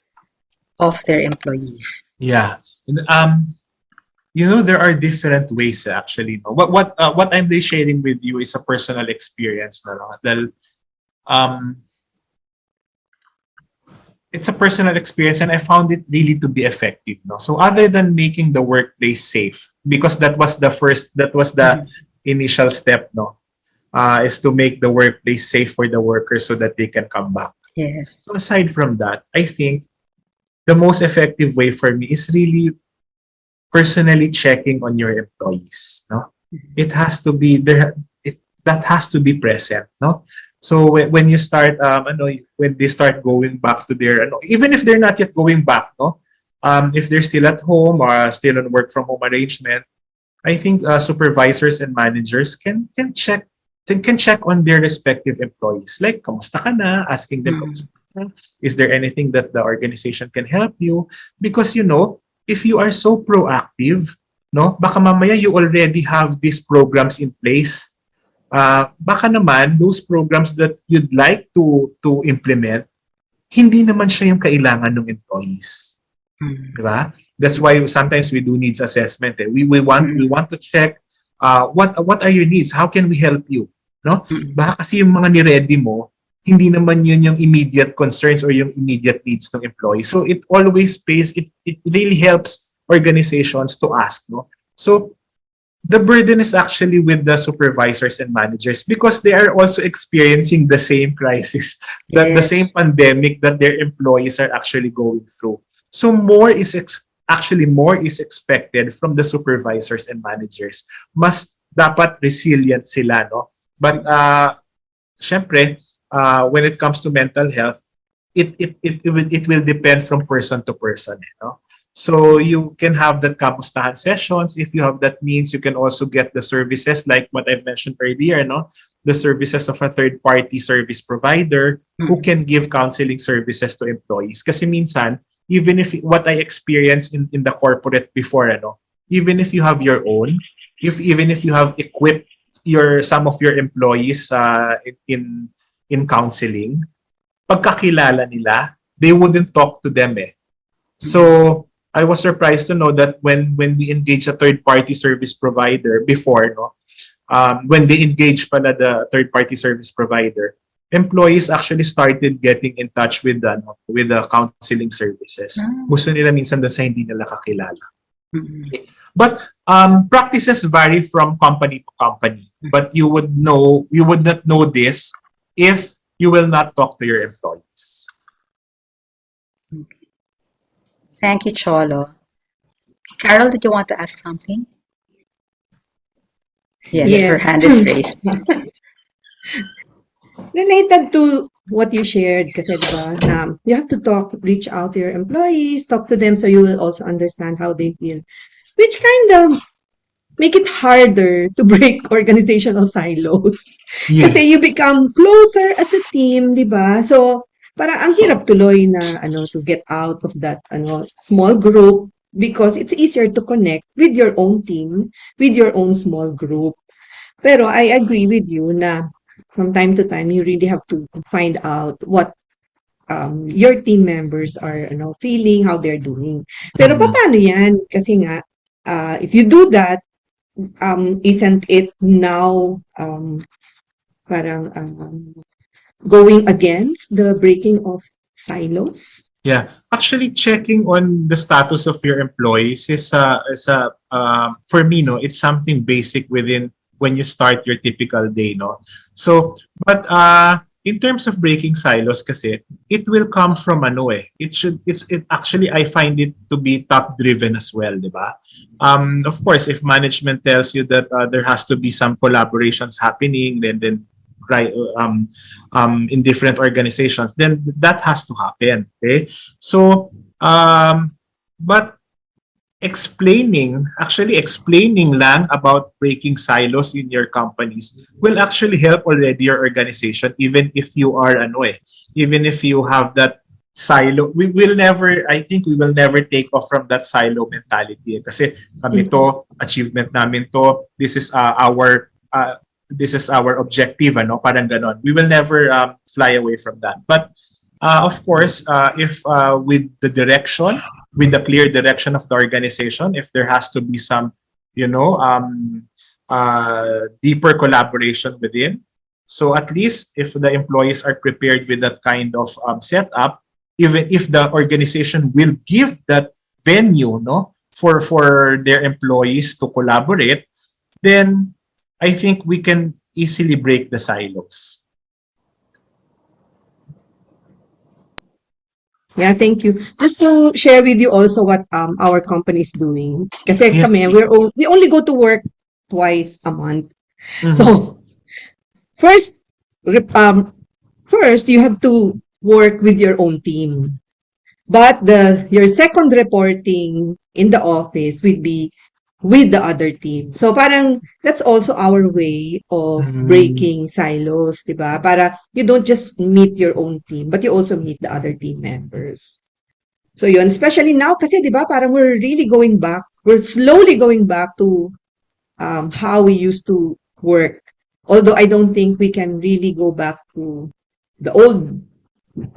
of their employees? Yeah. There are different ways actually. No? What I'm sharing with you is a personal experience. No? It's a personal experience, and I found it really to be effective. No? So other than making the workplace safe, because that was the initial step, no, is to make the workplace safe for the workers so that they can come back. Yes. So aside from that, I think the most effective way for me is really personally checking on your employees. No, it has to be there. That has to be present. No, so when you start, when they start going back to their, even if they're not yet going back, no, if they're still at home or still on work from home arrangement, I think supervisors and managers can check on their respective employees. Like, kamusta ka na? Asking them, kamusta ka na? Is there anything that the organization can help you? Because, if you are so proactive, no, baka mamaya you already have these programs in place. Baka naman, those programs that you'd like to implement, hindi naman siya yung kailangan ng employees. Diba? That's why sometimes we do needs assessment. We want to check what are your needs? How can we help you? No? Baka kasi yung mga ni-ready mo, hindi naman yun yung immediate concerns or yung immediate needs ng employee. So it always pays, it really helps organizations to ask. No? So the burden is actually with the supervisors and managers because they are also experiencing the same crisis, that the same pandemic that their employees are actually going through. So more is expected from the supervisors and managers. Mas dapat resilient sila, no? But syempre, when it comes to mental health, it will depend from person to person, no? So you can have that kamustahan sessions. If you have that means, you can also get the services like what I mentioned earlier, no? The services of a third-party service provider who can give counseling services to employees. Kasi minsan, even if what I experienced in the corporate before, even if you have your own, even if you have equipped some of your employees in counseling, pagkakilala nila, they wouldn't talk to them. So I was surprised to know that when we engage a third-party service provider before, when they engage pala the third-party service provider, employees actually started getting in touch with the counseling services. Gusto nila minsan doon sa hindi nila kakilala. But practices vary from company to company. But you would not know this if you will not talk to your employees. Thank you, Cholo. Carol, did you want to ask something? Yes, her hand is raised. Related to what you shared, kasi diba, you have to reach out to your employees, talk to them so you will also understand how they feel. which kind of make it harder to break organizational silos. Kasi Yes. you become closer as a team, di ba? So, parang ang hirap tuloy na to get out of that small group because it's easier to connect with your own team, with your own small group. Pero I agree with you na from time to time you really have to find out what your team members are feeling, how they're doing. Pero Mhm. paano 'yan? Kasi nga if you do that, isn't it now parang going against the breaking of silos? Yeah, actually checking on the status of your employees is for me, no, it's something basic within when you start your typical day, no. So, but in terms of breaking silos, kasi it will come from it actually I find it to be top driven as well, di ba? Of course, if management tells you that there has to be some collaborations happening, then right in different organizations, then that has to happen. Okay, so but explaining lang about breaking silos in your companies will actually help already your organization, even if you are even if you have that silo. I think we will never take off from that silo mentality, kasi kami Mhm. to, achievement namin to, this is our objective, parang ganon. We will never fly away from that. But of course, if with the clear direction of the organization, if there has to be some, deeper collaboration within. So at least if the employees are prepared with that kind of setup, even if the organization will give that venue, no, for their employees to collaborate, then I think we can easily break the silos. Yeah, thank you. Just to share with you also what our company is doing. Kasi Yes, kami, please. we only go to work twice a month. Mm-hmm. So, first, rep- um, first you have to work with your own team. But your second reporting in the office will be with the other team. So parang that's also our way of Mm. breaking silos, 'di ba? Para you don't just meet your own team, but you also meet the other team members. So yun, especially now kasi 'di ba, parang we're slowly going back to how we used to work. Although I don't think we can really go back to the old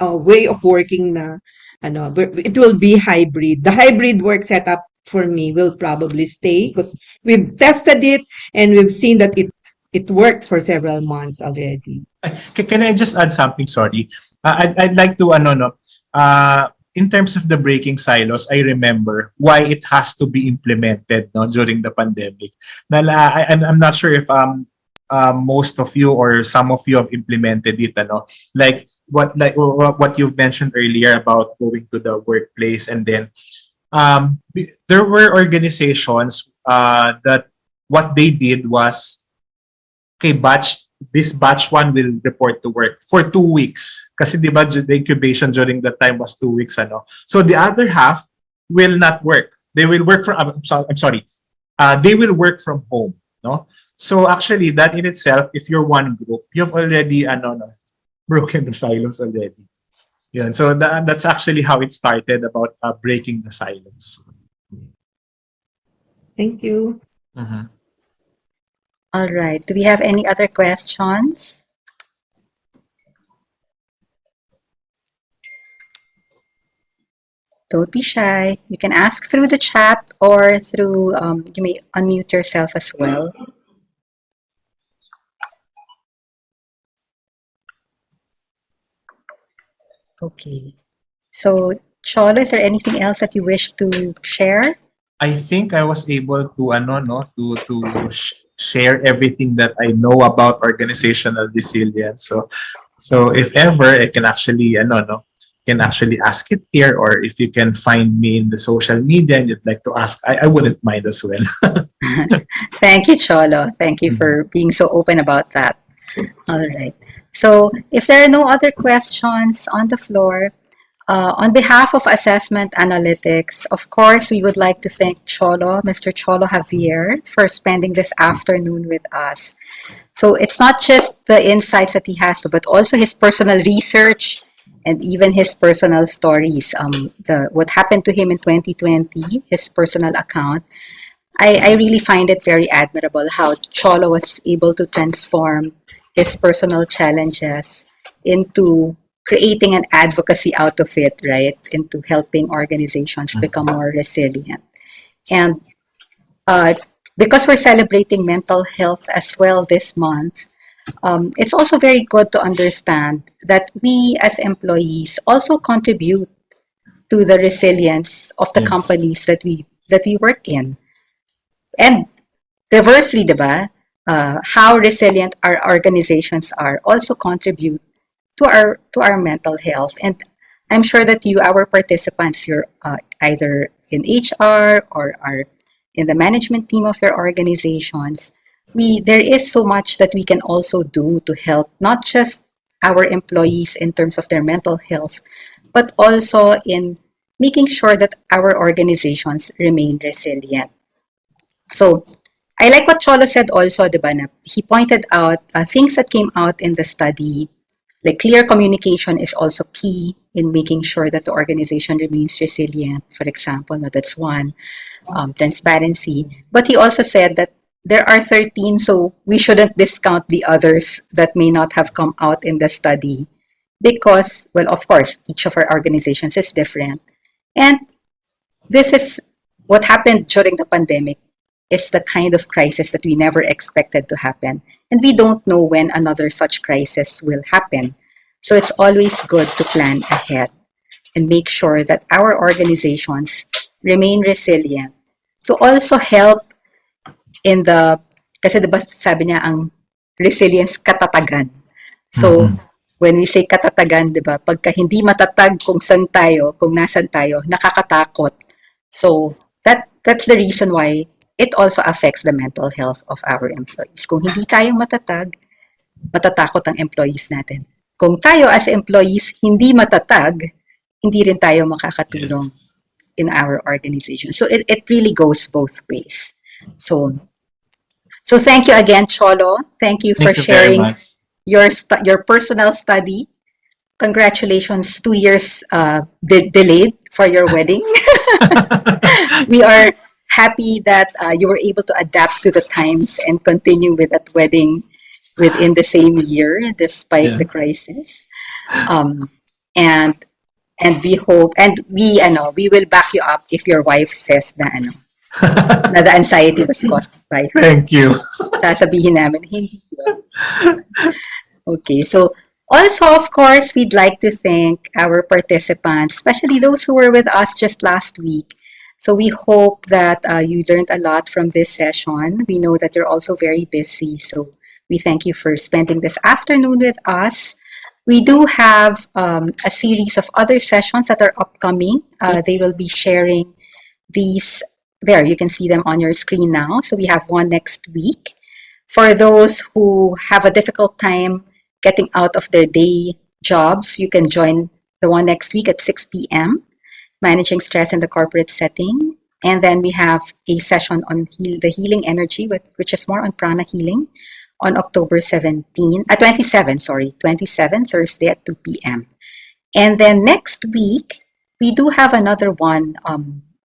way of working na but it will be hybrid. The hybrid work setup for me will probably stay because we've tested it and we've seen that it worked for several months already. Can I just add something? Sorry. I'd like to, no, in terms of the breaking silos, I remember why it has to be implemented, no, during the pandemic. I'm not sure if most of you or some of you have implemented it, what you've mentioned earlier about going to the workplace, and then there were organizations that what they did was, okay, this batch one will report to work for 2 weeks. Kasi di ba, the incubation during that time was 2 weeks, So the other half will not work. They will work from, I'm sorry, they will work from home, no? So actually, that in itself, if you're one group, you've already, no, broken the silos already. Yun. So that's actually how it started about breaking the silos. Thank you. Mhm. All right. Do we have any other questions? Don't be shy. You can ask through the chat or through, you may unmute yourself as well. Okay. So, Cholo, is there anything else that you wish to share? I think I was able to share everything that I know about organizational resilience. So if ever I can actually can actually ask it here, or if you can find me in the social media and you'd like to ask, I wouldn't mind as well. Thank you, Cholo. Thank you Mhm. for being so open about that. All right. So, if there are no other questions on the floor, On behalf of Assessment Analytics, of course, we would like to thank Cholo, Mr. Cholo Javier, for spending this afternoon with us. So it's not just the insights that he has, but also his personal research and even his personal stories. What happened to him in 2020, his personal account. I really find it very admirable how Cholo was able to transform his personal challenges into creating an advocacy out of it, right? Into helping organizations become more resilient. And uh, because we're celebrating mental health as well this month, it's also very good to understand that we as employees also contribute to the resilience of the Yes. companies that we work in. And reversely, diba, how resilient our organizations are also contribute to our mental health. And I'm sure that you, our participants, you're either in HR or are in the management team of your organizations. There is so much that we can also do to help not just our employees in terms of their mental health, but also in making sure that our organizations remain resilient. So I like what Cholo said also, di ba, na he pointed out things that came out in the study, like clear communication is also key in making sure that the organization remains resilient. For example, no, that's one, transparency. But he also said that there are 13, so we shouldn't discount the others that may not have come out in the study because, well, of course, each of our organizations is different. And this is what happened during the pandemic is the kind of crisis that we never expected to happen. And we don't know when another such crisis will happen. So it's always good to plan ahead and make sure that our organizations remain resilient to also help in the, kasi diba sabi niya ang resilience katatagan. So, Mm-mm. when we say katatagan, di ba, pagka hindi matatag kung saan tayo, kung nasan tayo, nakakatakot. So, that's the reason why it also affects the mental health of our employees. Kung hindi tayo matatag, matatakot ang employees natin. Kung tayo as employees hindi matatag, hindi rin tayo makakatulong Yes. in our organization. So, it really goes both ways. So, thank you again, Cholo. Thank you for Thank you very sharing much. your personal study. Congratulations, 2 years delayed for your wedding. We are happy that you were able to adapt to the times and continue with that wedding within the same year despite Yeah. the crisis. Um, and we hope and we will back you up if your wife says na the anxiety was caused by her. Thank you. Sasabihin namin, hindi yun. Okay, so also, of course, we'd like to thank our participants, especially those who were with us just last week. So we hope that you learned a lot from this session. We know that you're also very busy, so we thank you for spending this afternoon with us. We do have a series of other sessions that are upcoming. They will be sharing these there. You can see them on your screen now. So we have one next week. For those who have a difficult time getting out of their day jobs, you can join the one next week at 6 p.m., Managing Stress in the Corporate Setting. And then we have a session on the healing energy, which is more on prana healing, on October 27, Thursday at 2 p.m. And then next week, we do have another one.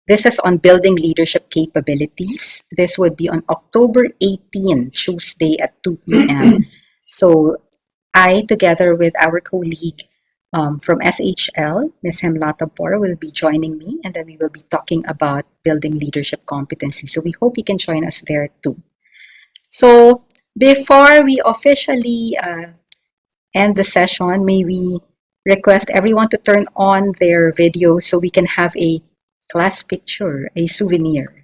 This is on building leadership capabilities. This would be on October 18, Tuesday at 2 p.m. So I, together with our colleague from SHL, Ms. Hemlata Bor, will be joining me, and then we will be talking about building leadership competency. So we hope you can join us there too. So before we officially end the session, may we request everyone to turn on their video so we can have a class picture, a souvenir.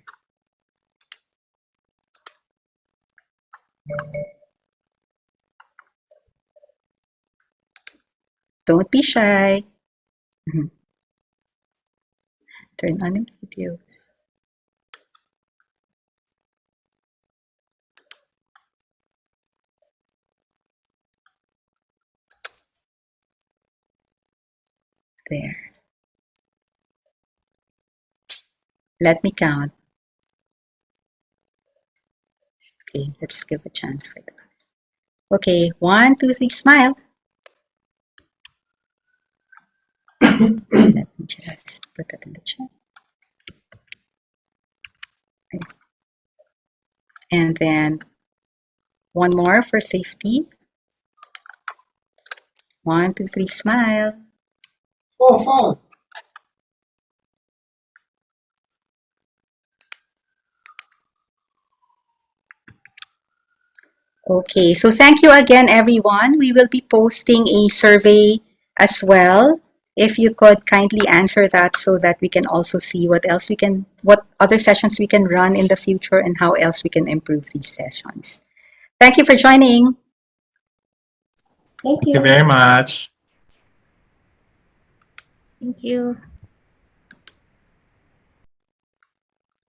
Don't be shy. Turn on your videos. There. Let me count. Okay, let's give a chance for that. Okay, 1, 2, 3, smile. Let me just put that in the chat. Okay. And then one more for safety. 1, 2, 3, smile. Oh, Okay, so thank you again, everyone. We will be posting a survey as well. If you could kindly answer that so that we can also see what other sessions we can run in the future and how else we can improve these sessions. Thank you for joining. Thank you very much. Thank you.